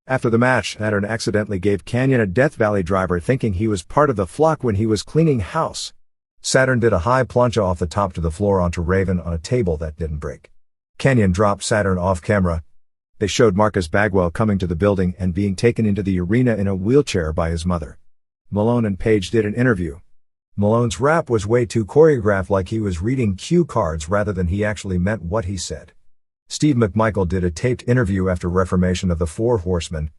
After the match, Saturn accidentally gave Kanyon a Death Valley driver, thinking he was part of the flock when he was cleaning house. Saturn did a high plancha off the top to the floor onto Raven on a table that didn't break. Kanyon dropped Saturn off camera. They showed Marcus Bagwell coming to the building and being taken into the arena in a wheelchair by his mother. Malone and Page did an interview. Malone's rap was way too choreographed, like he was reading cue cards rather than he actually meant what he said. Steve McMichael did a taped interview after Reformation of the Four Horsemen.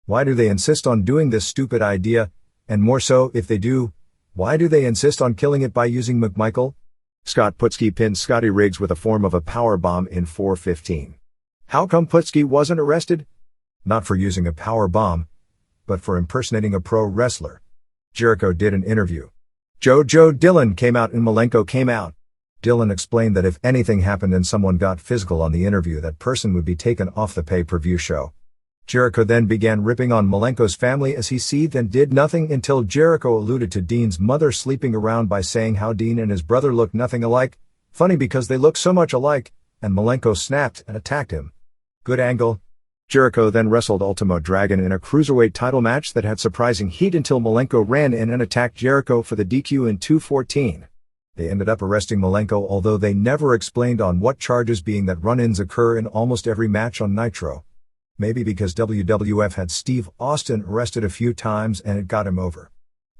Why do they insist on doing this stupid idea? And more so, if they do, why do they insist on killing it by using McMichael? Scott Putski pinned Scotty Riggs with a form of a power bomb in 4:15. How come Putski wasn't arrested? Not for using a power bomb, but for impersonating a pro wrestler. Jericho did an interview. Joe Dillon came out and Malenko came out. Dillon explained that if anything happened and someone got physical on the interview, that person would be taken off the pay-per-view show. Jericho then began ripping on Malenko's family as he seethed and did nothing until Jericho alluded to Dean's mother sleeping around by saying how Dean and his brother looked nothing alike. Funny because they look so much alike, and Malenko snapped and attacked him. Good angle. Jericho then wrestled Ultimo Dragon in a cruiserweight title match that had surprising heat until Malenko ran in and attacked Jericho for the DQ in 2:14. They ended up arresting Malenko, although they never explained on what charges, being that run-ins occur in almost every match on Nitro. Maybe because WWF had Steve Austin arrested a few times and it got him over.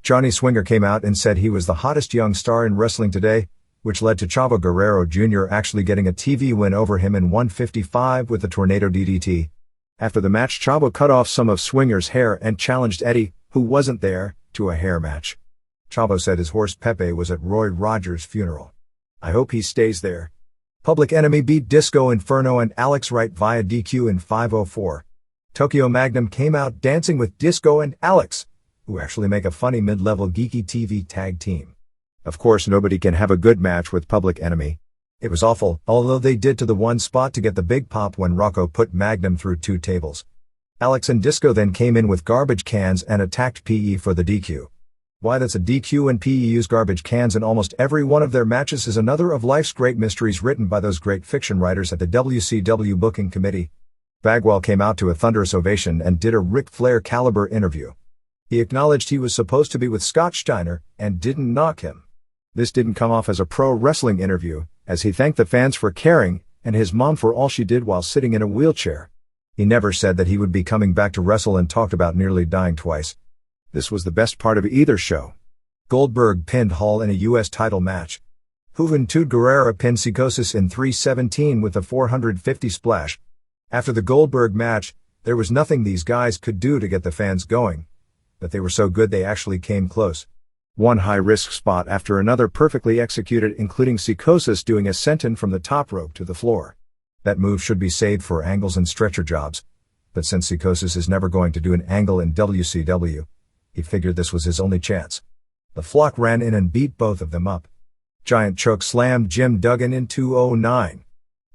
Johnny Swinger came out and said he was the hottest young star in wrestling today, which led to Chavo Guerrero Jr. actually getting a TV win over him in 1:55 with the Tornado DDT. After the match, Chavo cut off some of Swinger's hair and challenged Eddie, who wasn't there, to a hair match. Chavo said his horse Pepe was at Roy Rogers' funeral. I hope he stays there. Public Enemy beat Disco Inferno and Alex Wright via DQ in 5:04. Tokyo Magnum came out dancing with Disco and Alex, who actually make a funny mid-level geeky TV tag team. Of course, nobody can have a good match with Public Enemy. It was awful, although they did to the one spot to get the big pop when Rocco put Magnum through 2 tables. Alex and Disco then came in with garbage cans and attacked PE for the DQ. Why that's a DQ and PE use garbage cans in almost every one of their matches is another of life's great mysteries written by those great fiction writers at the WCW booking committee. Bagwell came out to a thunderous ovation and did a Ric Flair caliber interview. He acknowledged he was supposed to be with Scott Steiner and didn't knock him. This didn't come off as a pro wrestling interview, as he thanked the fans for caring and his mom for all she did while sitting in a wheelchair. He never said that he would be coming back to wrestle and talked about nearly dying twice. This was the best part of either show. Goldberg pinned Hall in a U.S. title match. Juventud Guerrera pinned Psicosis in 3:17 with a 450 splash. After the Goldberg match, there was nothing these guys could do to get the fans going, but they were so good they actually came close. One high-risk spot after another perfectly executed, including Psicosis doing a senton from the top rope to the floor. That move should be saved for angles and stretcher jobs, but since Psicosis is never going to do an angle in WCW, he figured this was his only chance. The flock ran in and beat both of them up. Giant choke slammed Jim Duggan in 209.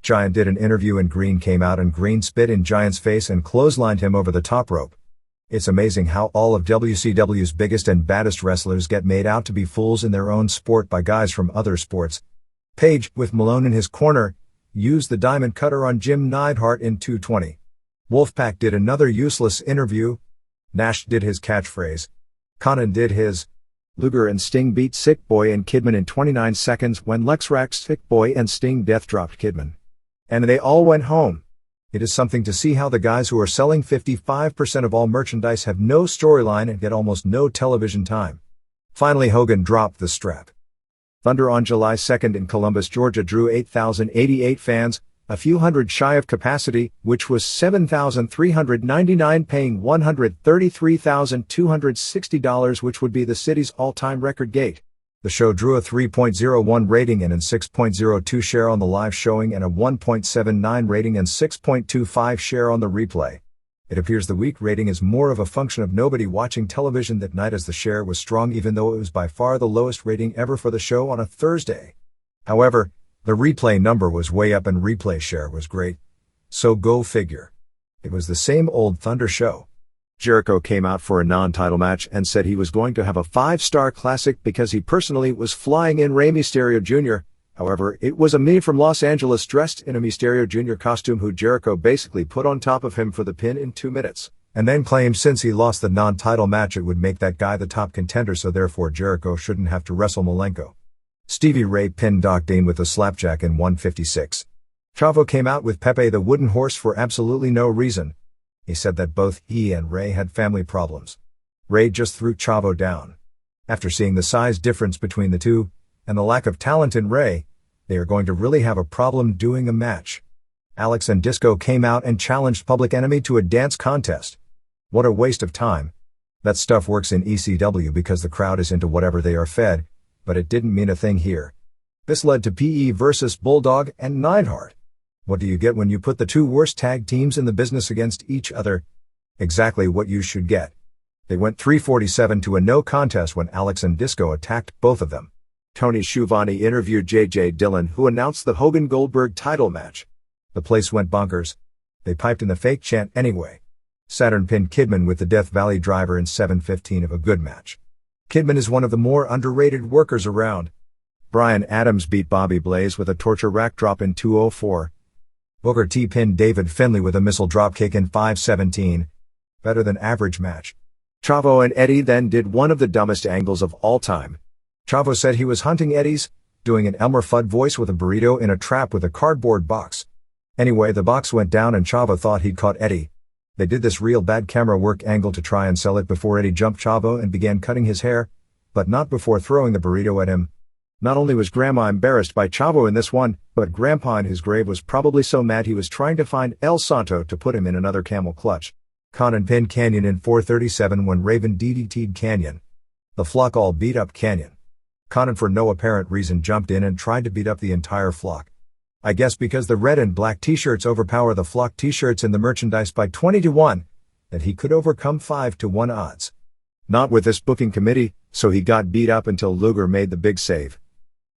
Giant did an interview and Green came out and Green spit in Giant's face and clotheslined him over the top rope. It's amazing how all of WCW's biggest and baddest wrestlers get made out to be fools in their own sport by guys from other sports. Page, with Malone in his corner, used the diamond cutter on Jim Neidhart in 220. Wolfpack did another useless interview. Nash did his catchphrase. Conan did his. Luger and Sting beat Sick Boy and Kidman in 29 seconds when Lex racked Sick Boy and Sting death dropped Kidman. And they all went home. It is something to see how the guys who are selling 55% of all merchandise have no storyline and get almost no television time. Finally, Hogan dropped the strap. Thunder on July 2nd in Columbus, Georgia drew 8,088 fans, a few hundred shy of capacity, which was 7,399, paying $133,260, which would be the city's all-time record gate. The show drew a 3.01 rating and a 6.02 share on the live showing and a 1.79 rating and 6.25 share on the replay. It appears the weak rating is more of a function of nobody watching television that night, as the share was strong even though it was by far the lowest rating ever for the show on a Thursday. However, the replay number was way up and replay share was great. So go figure. It was the same old Thunder show. Jericho came out for a non-title match and said he was going to have a 5-star classic because he personally was flying in Rey Mysterio Jr. However, it was a me from Los Angeles dressed in a Mysterio Jr. costume who Jericho basically put on top of him for the pin in 2 minutes, and then claimed since he lost the non-title match it would make that guy the top contender, so therefore Jericho shouldn't have to wrestle Malenko. Stevie Ray pinned Doc Dean with a slapjack in 156. Chavo came out with Pepe the Wooden Horse for absolutely no reason. He said that both he and Ray had family problems. Ray just threw Chavo down. After seeing the size difference between the two, and the lack of talent in Ray, they are going to really have a problem doing a match. Alex and Disco came out and challenged Public Enemy to a dance contest. What a waste of time. That stuff works in ECW because the crowd is into whatever they are fed, but it didn't mean a thing here. This led to PE versus Bulldog and Neidhart. What do you get when you put the two worst tag teams in the business against each other? Exactly what you should get. They went 347 to a no contest when Alex and Disco attacked both of them. Tony Schiavone interviewed J.J. Dillon, who announced the Hogan-Goldberg title match. The place went bonkers. They piped in the fake chant anyway. Saturn pinned Kidman with the Death Valley Driver in 7:15 of a good match. Kidman is one of the more underrated workers around. Bryan Adams beat Bobby Blaze with a torture rack drop in 204. Booker T pinned David Finlay with a missile dropkick in 5:17. Better than average match. Chavo and Eddie then did one of the dumbest angles of all time. Chavo said he was hunting Eddie's, doing an Elmer Fudd voice with a burrito in a trap with a cardboard box. Anyway, the box went down and Chavo thought he'd caught Eddie. They did this real bad camera work angle to try and sell it before Eddie jumped Chavo and began cutting his hair, but not before throwing the burrito at him. Not only was Grandma embarrassed by Chavo in this one, but Grandpa in his grave was probably so mad he was trying to find El Santo to put him in another camel clutch. Conan pinned Canyon in 4:37 when Raven DDT'd Canyon. The flock all beat up Canyon. Conan for no apparent reason jumped in and tried to beat up the entire flock. I guess because the red and black t-shirts overpower the flock t-shirts in the merchandise by 20-1, that he could overcome 5-1 odds. Not with this booking committee, so he got beat up until Luger made the big save.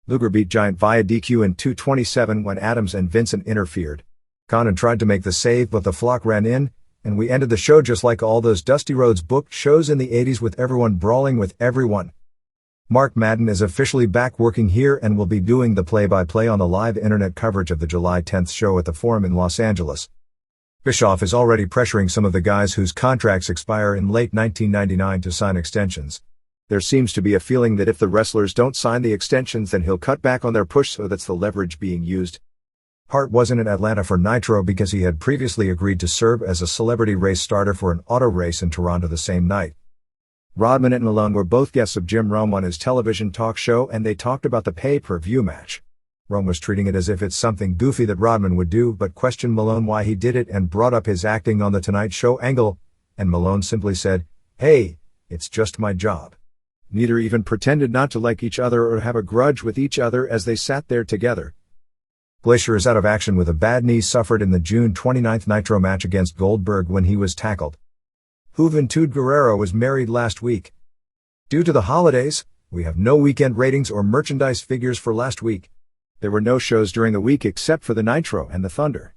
Luger beat Giant via DQ in 2:27 when Adams and Vincent interfered. Conan tried to make the save but the flock ran in, and we ended the show just like all those Dusty Rhodes booked shows in the 80s with everyone brawling with everyone. Mark Madden is officially back working here and will be doing the play-by-play on the live internet coverage of the July 10th show at the Forum in Los Angeles. Bischoff is already pressuring some of the guys whose contracts expire in late 1999 to sign extensions. There seems to be a feeling that if the wrestlers don't sign the extensions then he'll cut back on their push, so that's the leverage being used. Hart wasn't in Atlanta for Nitro because he had previously agreed to serve as a celebrity race starter for an auto race in Toronto the same night. Rodman and Malone were both guests of Jim Rome on his television talk show and they talked about the pay-per-view match. Rome was treating it as if it's something goofy that Rodman would do but questioned Malone why he did it and brought up his acting on the Tonight Show angle, and Malone simply said, "Hey, it's just my job." Neither even pretended not to like each other or have a grudge with each other as they sat there together. Glacier is out of action with a bad knee suffered in the June 29 Nitro match against Goldberg when he was tackled. Juventud Guerrero was married last week. Due to the holidays, We have no weekend ratings or merchandise figures for last week. There were no shows during the week except for the Nitro and the Thunder.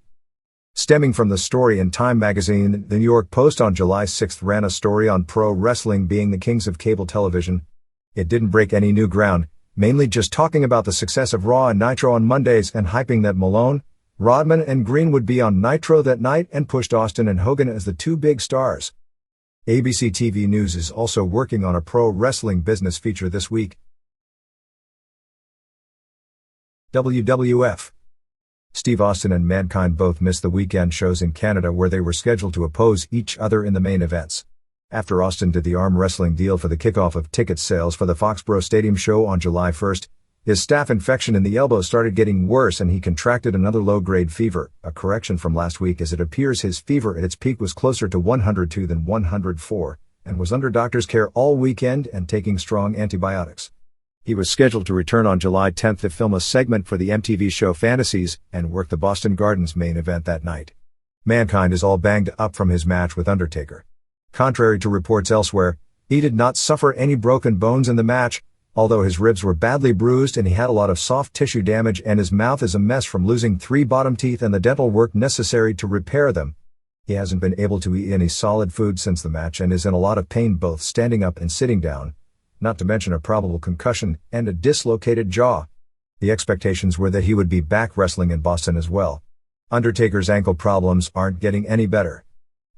Stemming from the story in Time magazine, the New York Post on July 6 ran a story on pro wrestling being the kings of cable television. It didn't break any new ground, mainly just talking about the success of Raw and Nitro on Mondays and hyping that Malone, Rodman and Green would be on Nitro that night and pushed Austin and Hogan as the two big stars. ABC TV News is also working on a pro wrestling business feature this week. WWF. Steve Austin and Mankind both missed the weekend shows in Canada where they were scheduled to oppose each other in the main events. After Austin did the arm wrestling deal for the kickoff of ticket sales for the Foxboro Stadium show on July 1st, his staph infection in the elbow started getting worse and he contracted another low-grade fever, a correction from last week as it appears his fever at its peak was closer to 102 than 104, and was under doctor's care all weekend and taking strong antibiotics. He was scheduled to return on July 10th to film a segment for the MTV show Fantasies and work the Boston Gardens main event that night. Mankind is all banged up from his match with Undertaker. Contrary to reports elsewhere, he did not suffer any broken bones in the match, although his ribs were badly bruised and he had a lot of soft tissue damage and his mouth is a mess from losing 3 bottom teeth and the dental work necessary to repair them. He hasn't been able to eat any solid food since the match and is in a lot of pain both standing up and sitting down, not to mention a probable concussion and a dislocated jaw. The expectations were that he would be back wrestling in Boston as well. Undertaker's ankle problems aren't getting any better.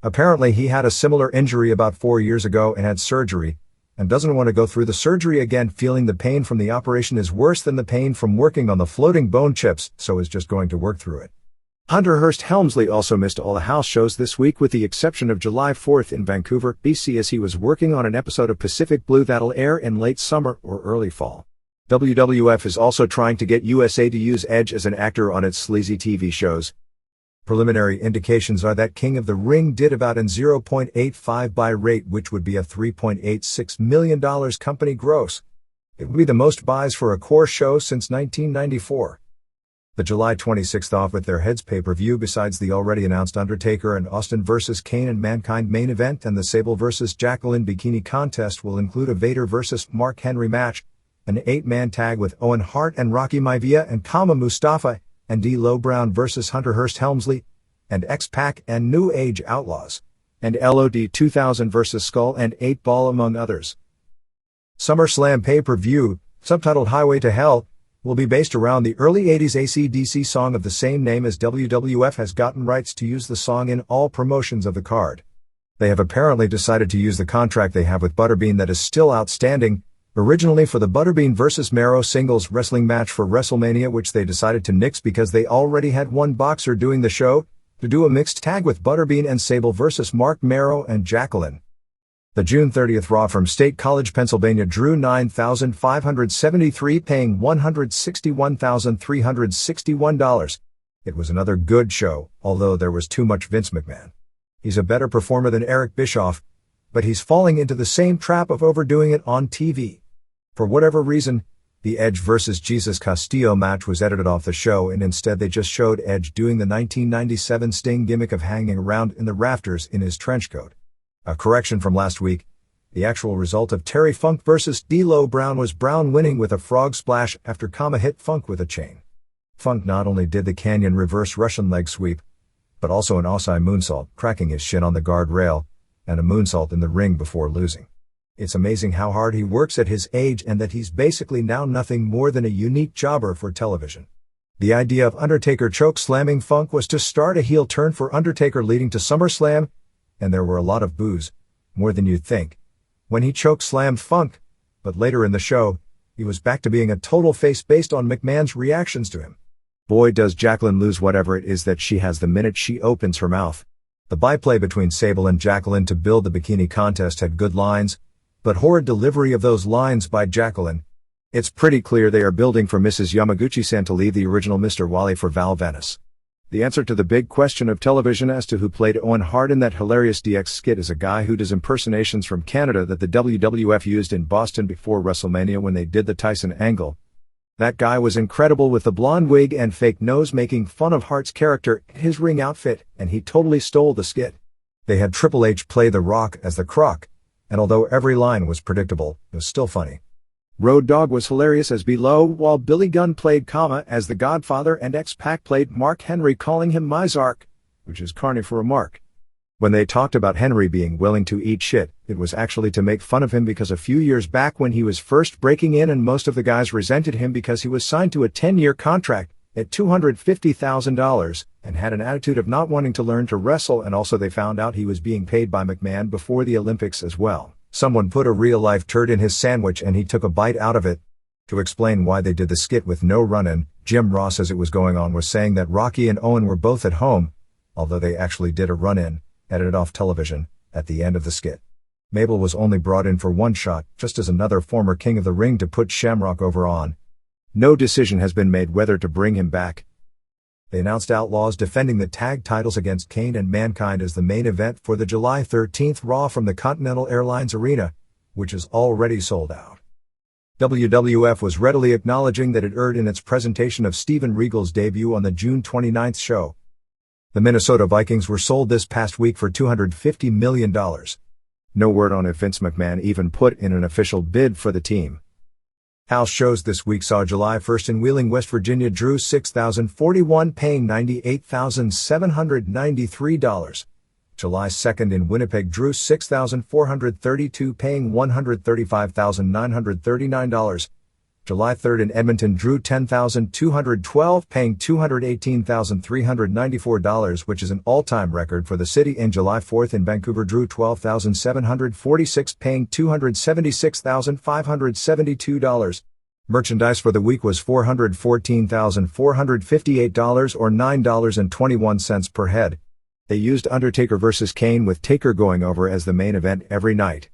Apparently he had a similar injury about 4 years ago and had surgery, and doesn't want to go through the surgery again, feeling the pain from the operation is worse than the pain from working on the floating bone chips, so is just going to work through it. Hunter Hearst Helmsley also missed all the house shows this week with the exception of July 4th in Vancouver, BC as he was working on an episode of Pacific Blue that'll air in late summer or early fall. WWF is also trying to get USA to use Edge as an actor on its sleazy TV shows. Preliminary indications are that King of the Ring did about an 0.85 buy rate, which would be a $3.86 million company gross. It would be the most buys for a core show since 1994. The July 26th off with their heads pay-per-view besides the already announced Undertaker and Austin vs. Kane and Mankind main event and the Sable vs. Jacqueline bikini contest will include a Vader vs. Mark Henry match, an 8-man tag with Owen Hart and Rocky Maivia and Kama Mustafa, and D'Lo Brown vs. Hunter Hearst Helmsley, and X-Pac and New Age Outlaws, and LOD 2000 vs. Skull and 8-Ball among others. SummerSlam pay-per-view, subtitled Highway to Hell, will be based around the early 80s AC/DC song of the same name as WWF has gotten rights to use the song in all promotions of the card. They have apparently decided to use the contract they have with Butterbean that is still outstanding, originally for the Butterbean vs. Mero singles wrestling match for WrestleMania, which they decided to nix because they already had one boxer doing the show, to do a mixed tag with Butterbean and Sable vs. Mark Mero and Jacqueline. The June 30th Raw from State College, Pennsylvania drew 9,573, paying $161,361. It was another good show, although there was too much Vince McMahon. He's a better performer than Eric Bischoff, but he's falling into the same trap of overdoing it on TV. For whatever reason, the Edge vs. Jesus Castillo match was edited off the show and instead they just showed Edge doing the 1997 Sting gimmick of hanging around in the rafters in his trench coat. A correction from last week. The actual result of Terry Funk vs. D'Lo Brown was Brown winning with a frog splash after Kama hit Funk with a chain. Funk not only did the Canyon reverse Russian leg sweep, but also an Osai moonsault, cracking his shin on the guardrail, and a moonsault in the ring before losing. It's amazing how hard he works at his age and that he's basically now nothing more than a unique jobber for television. The idea of Undertaker choke slamming Funk was to start a heel turn for Undertaker leading to SummerSlam, and there were a lot of boos, more than you'd think, when he choke slammed Funk, but later in the show, he was back to being a total face based on McMahon's reactions to him. Boy does Jacqueline lose whatever it is that she has the minute she opens her mouth. The byplay between Sable and Jacqueline to build the bikini contest had good lines, but horrid delivery of those lines by Jacqueline. It's pretty clear they are building for Mrs. Yamaguchi-san to leave the original Mr. Wally for Val Venis. The answer to the big question of television as to who played Owen Hart in that hilarious DX skit is a guy who does impersonations from Canada that the WWF used in Boston before WrestleMania when they did the Tyson angle. That guy was incredible with the blonde wig and fake nose, making fun of Hart's character, his ring outfit, and he totally stole the skit. They had Triple H play The Rock as the Croc, and although every line was predictable, it was still funny. Road Dogg was hilarious as Below, while Billy Gunn played Kama as the Godfather and X-Pac played Mark Henry, calling him Mizark, which is carny for a mark. When they talked about Henry being willing to eat shit, it was actually to make fun of him because a few years back when he was first breaking in and most of the guys resented him because he was signed to a 10-year contract at $250,000 and had an attitude of not wanting to learn to wrestle, and also they found out he was being paid by McMahon before the Olympics as well. Someone put a real-life turd in his sandwich and he took a bite out of it. To explain why they did the skit with no run-in, Jim Ross as it was going on was saying that Rocky and Owen were both at home, although they actually did a run-in, edited off television, at the end of the skit. Mabel was only brought in for one shot, just as another former King of the Ring to put Shamrock over on. No decision has been made whether to bring him back. They announced Outlaws defending the tag titles against Kane and Mankind as the main event for the July 13th Raw from the Continental Airlines Arena, which is already sold out. WWF was readily acknowledging that it erred in its presentation of Steven Regal's debut on the June 29th show. The Minnesota Vikings were sold this past week for $250 million. No word on if Vince McMahon even put in an official bid for the team. House shows this week saw July 1st in Wheeling, West Virginia drew 6,041 paying $98,793. July 2nd in Winnipeg drew 6,432 paying $135,939. July 3rd in Edmonton drew 10,212 paying $218,394, which is an all-time record for the city. And July 4th in Vancouver drew 12,746 paying $276,572. Merchandise for the week was $414,458 or $9.21 per head. They used Undertaker vs. Kane with Taker going over as the main event every night.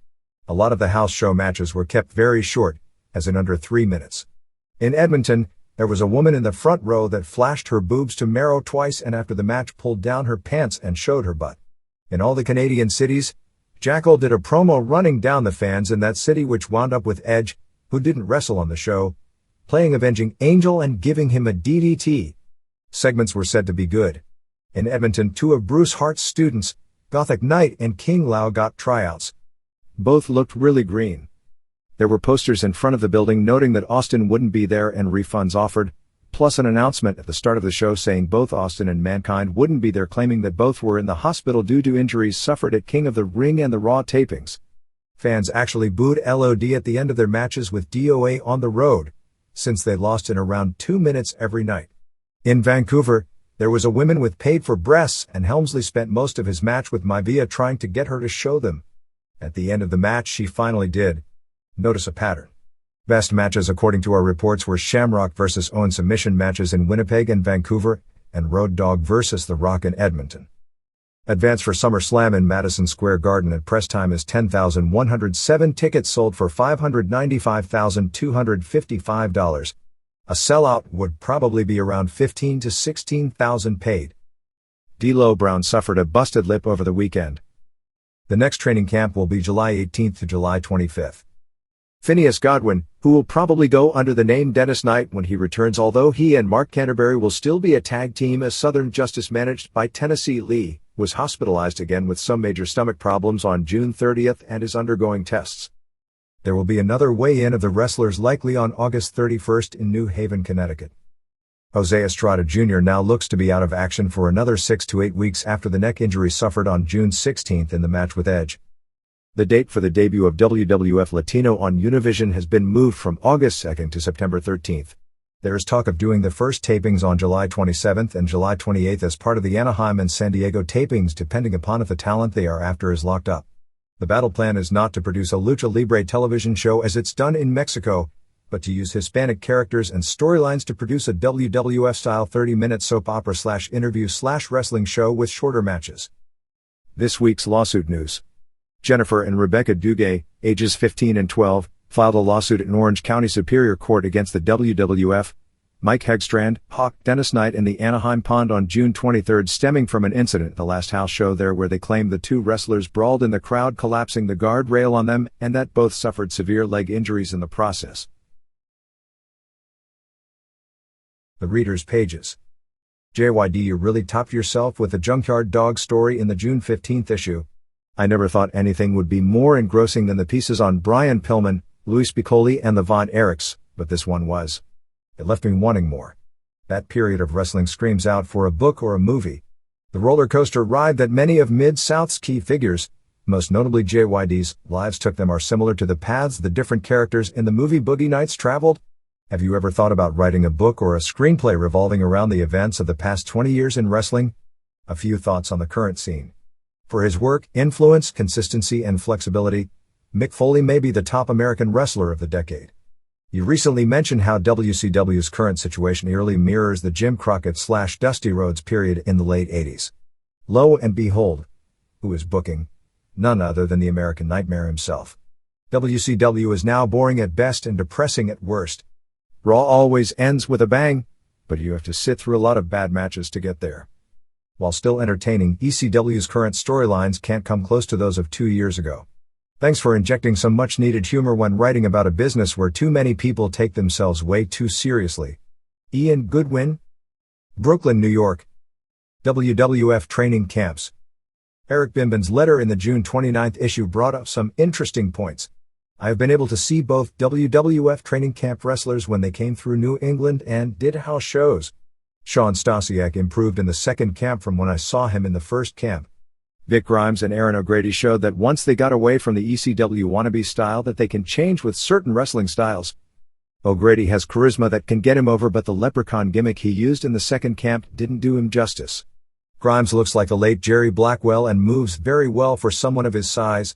A lot of the house show matches were kept very short, as in under 3 minutes. In Edmonton, there was a woman in the front row that flashed her boobs to Mero twice and after the match pulled down her pants and showed her butt. In all the Canadian cities, Jackal did a promo running down the fans in that city, which wound up with Edge, who didn't wrestle on the show, playing Avenging Angel and giving him a DDT. Segments were said to be good. In Edmonton, two of Bruce Hart's students, Gothic Knight and King Lao, got tryouts. Both looked really green. There were posters in front of the building noting that Austin wouldn't be there and refunds offered, plus an announcement at the start of the show saying both Austin and Mankind wouldn't be there, claiming that both were in the hospital due to injuries suffered at King of the Ring and the Raw tapings. Fans actually booed LOD at the end of their matches with DOA on the road, since they lost in around 2 minutes every night. In Vancouver, there was a woman with paid-for breasts, and Helmsley spent most of his match with Maivia trying to get her to show them. At the end of the match she finally did. Notice a pattern. Best matches according to our reports were Shamrock vs. Owen submission matches in Winnipeg and Vancouver, and Road Dogg vs. The Rock in Edmonton. Advance for SummerSlam in Madison Square Garden at press time is 10,107 tickets sold for $595,255. A sellout would probably be around 15,000 to 16,000 paid. D'Lo Brown suffered a busted lip over the weekend. The next training camp will be July 18th to July 25th. Phineas Godwin, who will probably go under the name Dennis Knight when he returns, although he and Mark Canterbury will still be a tag team as Southern Justice managed by Tennessee Lee, was hospitalized again with some major stomach problems on June 30th and is undergoing tests. There will be another weigh-in of the wrestlers likely on August 31st in New Haven, Connecticut. Jose Estrada Jr. now looks to be out of action for another 6 to 8 weeks after the neck injury suffered on June 16th in the match with Edge. The date for the debut of WWF Latino on Univision has been moved from August 2nd to September 13th. There is talk of doing the first tapings on July 27th and July 28th as part of the Anaheim and San Diego tapings, depending upon if the talent they are after is locked up. The battle plan is not to produce a Lucha Libre television show as it's done in Mexico, but to use Hispanic characters and storylines to produce a WWF-style 30-minute soap opera/interview/wrestling show with shorter matches. This week's lawsuit news. Jennifer and Rebecca Duguay, ages 15 and 12, filed a lawsuit in Orange County Superior Court against the WWF, Mike Hegstrand, Hawk, Dennis Knight and the Anaheim Pond on June 23 stemming from an incident at the last house show there where they claimed the two wrestlers brawled in the crowd, collapsing the guardrail on them, and that both suffered severe leg injuries in the process. The reader's pages. JYD, you really topped yourself with the Junkyard Dog story in the June 15th issue. I never thought anything would be more engrossing than the pieces on Brian Pillman, Louis Piccoli and the Von Erichs, but this one was. It left me wanting more. That period of wrestling screams out for a book or a movie. The roller coaster ride that many of Mid-South's key figures, most notably JYD's, lives took them are similar to the paths the different characters in the movie Boogie Nights traveled. Have you ever thought about writing a book or a screenplay revolving around the events of the past 20 years in wrestling? A few thoughts on the current scene. For his work, influence, consistency, and flexibility, Mick Foley may be the top American wrestler of the decade. You recently mentioned how WCW's current situation eerily mirrors the Jim Crockett/Dusty Rhodes period in the late 80s. Lo and behold, who is booking? None other than the American Nightmare himself. WCW is now boring at best and depressing at worst. Raw always ends with a bang, but you have to sit through a lot of bad matches to get there. While still entertaining, ECW's current storylines can't come close to those of 2 years ago. Thanks for injecting some much-needed humor when writing about a business where too many people take themselves way too seriously. Ian Goodwin? Brooklyn, New York. WWF Training Camps. Eric Bimbin's letter in the June 29 issue brought up some interesting points. I have been able to see both WWF training camp wrestlers when they came through New England and did house shows. Sean Stasiak improved in the second camp from when I saw him in the first camp. Vic Grimes and Aaron O'Grady showed that once they got away from the ECW wannabe style that they can change with certain wrestling styles. O'Grady has charisma that can get him over, but the leprechaun gimmick he used in the second camp didn't do him justice. Grimes looks like the late Jerry Blackwell and moves very well for someone of his size.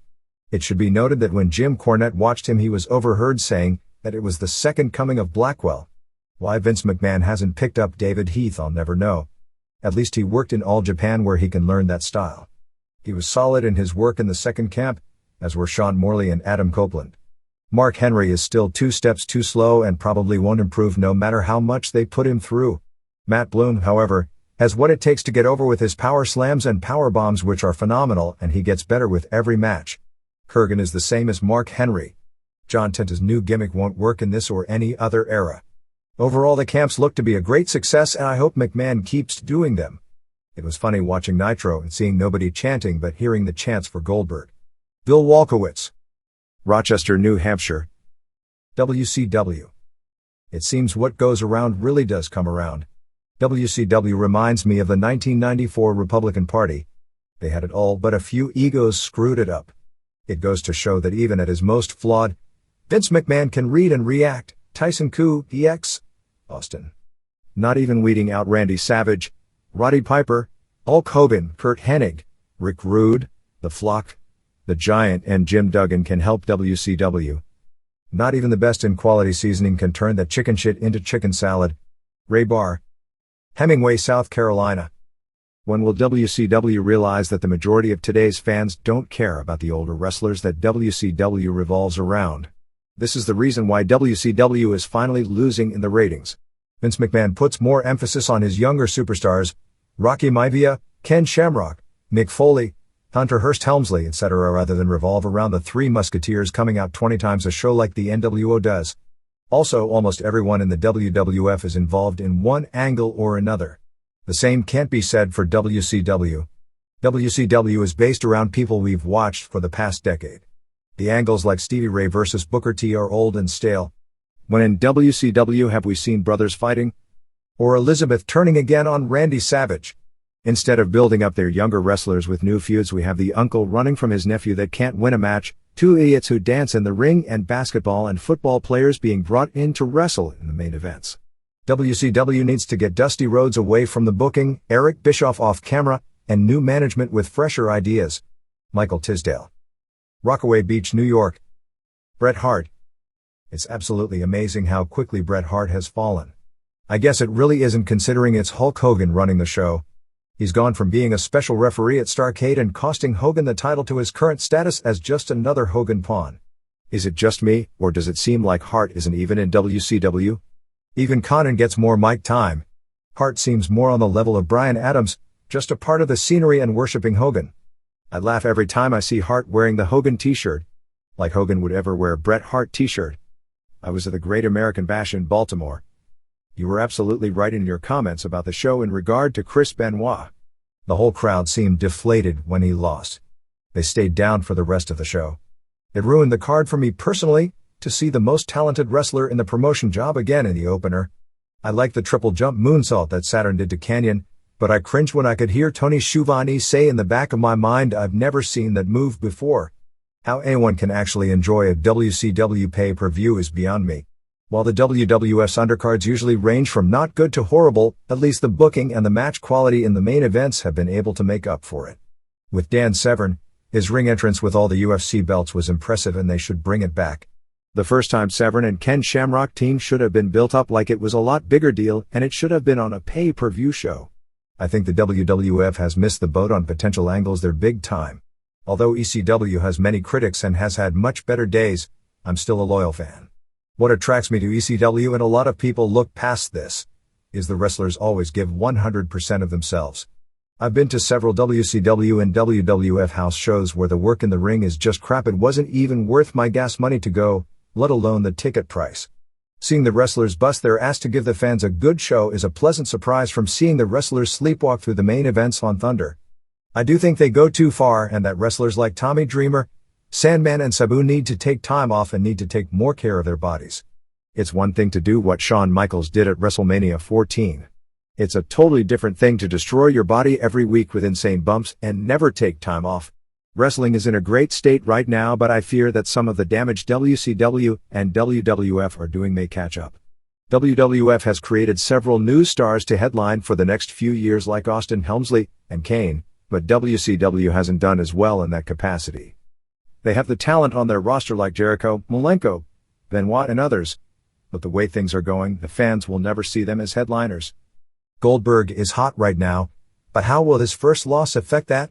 It should be noted that when Jim Cornette watched him he was overheard saying that it was the second coming of Blackwell. Why Vince McMahon hasn't picked up David Heath I'll never know. At least he worked in All Japan where he can learn that style. He was solid in his work in the second camp, as were Sean Morley and Adam Copeland. Mark Henry is still 2 steps too slow and probably won't improve no matter how much they put him through. Matt Bloom, however, has what it takes to get over with his power slams and power bombs, which are phenomenal, and he gets better with every match. Kurgan is the same as Mark Henry. John Tenta's new gimmick won't work in this or any other era. Overall, the camps look to be a great success, and I hope McMahon keeps doing them. It was funny watching Nitro and seeing nobody chanting but hearing the chants for Goldberg. Bill Walkowitz. Rochester, New Hampshire. WCW. It seems what goes around really does come around. WCW reminds me of the 1994 Republican Party. They had it all, but a few egos screwed it up. It goes to show that even at his most flawed, Vince McMahon can read and react. Tyson Koo, EX. Austin. Not even weeding out Randy Savage, Roddy Piper, Hulk Hogan, Kurt Hennig, Rick Rude, The Flock, The Giant, and Jim Duggan can help WCW. Not even the best in quality seasoning can turn that chicken shit into chicken salad. Ray Barr. Hemingway, South Carolina. When will WCW realize that the majority of today's fans don't care about the older wrestlers that WCW revolves around? This is the reason why WCW is finally losing in the ratings. Vince McMahon puts more emphasis on his younger superstars, Rocky Maivia, Ken Shamrock, Mick Foley, Hunter Hearst Helmsley, etc., rather than revolve around the Three Musketeers coming out 20 times a show like the NWO does. Also, almost everyone in the WWF is involved in one angle or another. The same can't be said for WCW. WCW is based around people we've watched for the past decade. The angles like Stevie Ray versus Booker T are old and stale. When in WCW have we seen brothers fighting? Or Elizabeth turning again on Randy Savage? Instead of building up their younger wrestlers with new feuds, we have the uncle running from his nephew that can't win a match, 2 idiots who dance in the ring, and basketball and football players being brought in to wrestle in the main events. WCW needs to get Dusty Rhodes away from the booking, Eric Bischoff off camera, and new management with fresher ideas. Michael Tisdale. Rockaway Beach, New York. Bret Hart. It's absolutely amazing how quickly Bret Hart has fallen. I guess it really isn't, considering it's Hulk Hogan running the show. He's gone from being a special referee at Starrcade and costing Hogan the title to his current status as just another Hogan pawn. Is it just me, or does it seem like Hart isn't even in WCW? Even Conan gets more mic time. Hart seems more on the level of Bryan Adams, just a part of the scenery and worshipping Hogan. I laugh every time I see Hart wearing the Hogan t-shirt. Like Hogan would ever wear a Bret Hart t-shirt. I was at the Great American Bash in Baltimore. You were absolutely right in your comments about the show in regard to Chris Benoit. The whole crowd seemed deflated when he lost. They stayed down for the rest of the show. It ruined the card for me personally, to see the most talented wrestler in the promotion job again in the opener. I like the triple jump moonsault that Saturn did to Canyon, but I cringed when I could hear Tony Schiavone say in the back of my mind, I've never seen that move before. How anyone can actually enjoy a WCW pay-per-view is beyond me. While the WWF's undercards usually range from not good to horrible, at least the booking and the match quality in the main events have been able to make up for it. With Dan Severn, his ring entrance with all the UFC belts was impressive and they should bring it back. The first time Severn and Ken Shamrock team should have been built up like it was a lot bigger deal and it should have been on a pay-per-view show. I think the WWF has missed the boat on potential angles there big time. Although ECW has many critics and has had much better days, I'm still a loyal fan. What attracts me to ECW, and a lot of people look past this, is the wrestlers always give 100% of themselves. I've been to several WCW and WWF house shows where the work in the ring is just crap. It wasn't even worth my gas money to go, let alone the ticket price. Seeing the wrestlers bust their ass to give the fans a good show is a pleasant surprise from seeing the wrestlers sleepwalk through the main events on Thunder. I do think they go too far and that wrestlers like Tommy Dreamer, Sandman and Sabu need to take time off and need to take more care of their bodies. It's one thing to do what Shawn Michaels did at WrestleMania 14. It's a totally different thing to destroy your body every week with insane bumps and never take time off. Wrestling is in a great state right now, but I fear that some of the damage WCW and WWF are doing may catch up. WWF has created several new stars to headline for the next few years like Austin Helmsley and Kane, but WCW hasn't done as well in that capacity. They have the talent on their roster like Jericho, Malenko, Benoit and others, but the way things are going, the fans will never see them as headliners. Goldberg is hot right now, but how will his first loss affect that?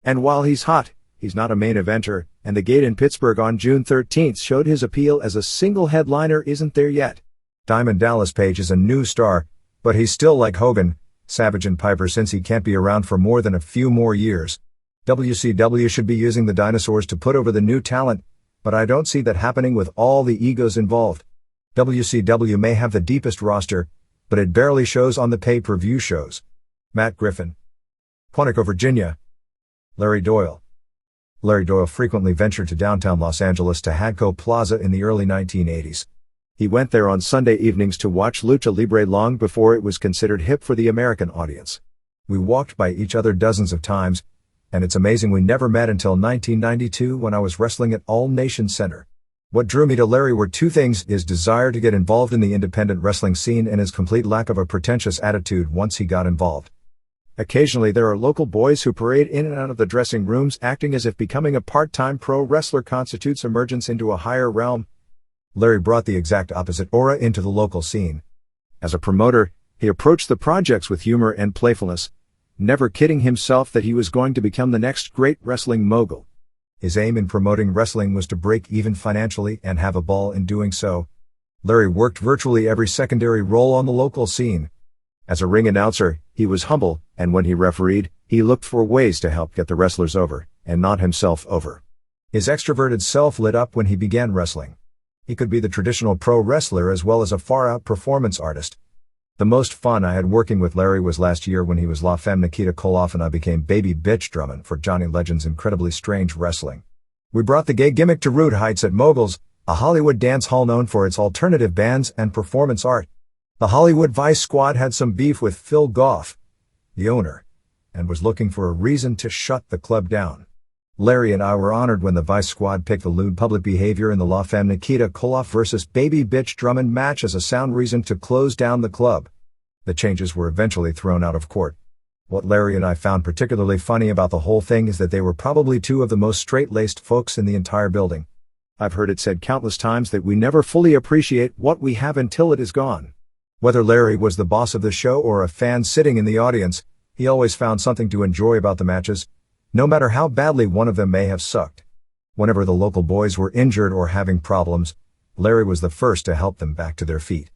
And while he's hot, he's not a main eventer, and the gate in Pittsburgh on June 13th showed his appeal as a single headliner isn't there yet. Diamond Dallas Page is a new star, but he's still like Hogan, Savage and Piper since he can't be around for more than a few more years. WCW should be using the dinosaurs to put over the new talent, but I don't see that happening with all the egos involved. WCW may have the deepest roster, but it barely shows on the pay-per-view shows. Matt Griffin. Quantico, Virginia. Larry Doyle. Larry Doyle frequently ventured to downtown Los Angeles to Hadco Plaza in the early 1980s. He went there on Sunday evenings to watch Lucha Libre long before it was considered hip for the American audience. We walked by each other dozens of times, and it's amazing we never met until 1992 when I was wrestling at All Nation Center. What drew me to Larry were two things: his desire to get involved in the independent wrestling scene and his complete lack of a pretentious attitude once he got involved. Occasionally there are local boys who parade in and out of the dressing rooms acting as if becoming a part-time pro wrestler constitutes emergence into a higher realm. Larry brought the exact opposite aura into the local scene. As a promoter, he approached the projects with humor and playfulness, never kidding himself that he was going to become the next great wrestling mogul. His aim in promoting wrestling was to break even financially and have a ball in doing so. Larry worked virtually every secondary role on the local scene. As a ring announcer, he was humble, and when he refereed, he looked for ways to help get the wrestlers over, and not himself over. His extroverted self lit up when he began wrestling. He could be the traditional pro wrestler as well as a far-out performance artist. The most fun I had working with Larry was last year when he was La Femme Nikita Koloff and I became Baby Bitch Drummond for Johnny Legend's Incredibly Strange Wrestling. We brought the gay gimmick to rude heights at Moguls, a Hollywood dance hall known for its alternative bands and performance art. The Hollywood Vice Squad had some beef with Phil Goff, the owner, and was looking for a reason to shut the club down. Larry and I were honored when the Vice Squad picked the lewd public behavior in the La Femme Nikita Koloff vs. Baby Bitch Drummond match as a sound reason to close down the club. The changes were eventually thrown out of court. What Larry and I found particularly funny about the whole thing is that they were probably two of the most straight-laced folks in the entire building. I've heard it said countless times that we never fully appreciate what we have until it is gone. Whether Larry was the boss of the show or a fan sitting in the audience, he always found something to enjoy about the matches, no matter how badly one of them may have sucked. Whenever the local boys were injured or having problems, Larry was the first to help them back to their feet.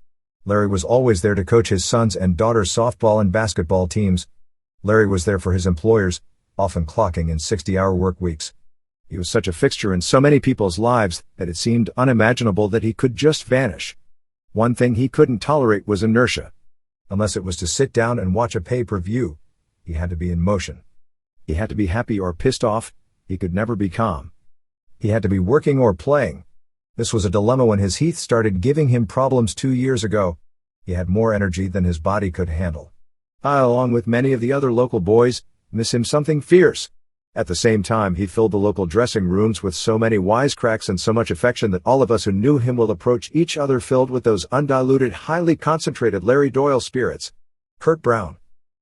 Larry was always there to coach his sons and daughters' softball and basketball teams. Larry was there for his employers, often clocking in 60-hour work weeks. He was such a fixture in so many people's lives that it seemed unimaginable that he could just vanish. One thing he couldn't tolerate was inertia. Unless it was to sit down and watch a pay-per-view, he had to be in motion. He had to be happy or pissed off, he could never be calm. He had to be working or playing. This was a dilemma when his heath started giving him problems 2 years ago. He had more energy than his body could handle. I, along with many of the other local boys, miss him something fierce. At the same time, he filled the local dressing rooms with so many wisecracks and so much affection that all of us who knew him will approach each other filled with those undiluted, highly concentrated Larry Doyle spirits. Kurt Brown.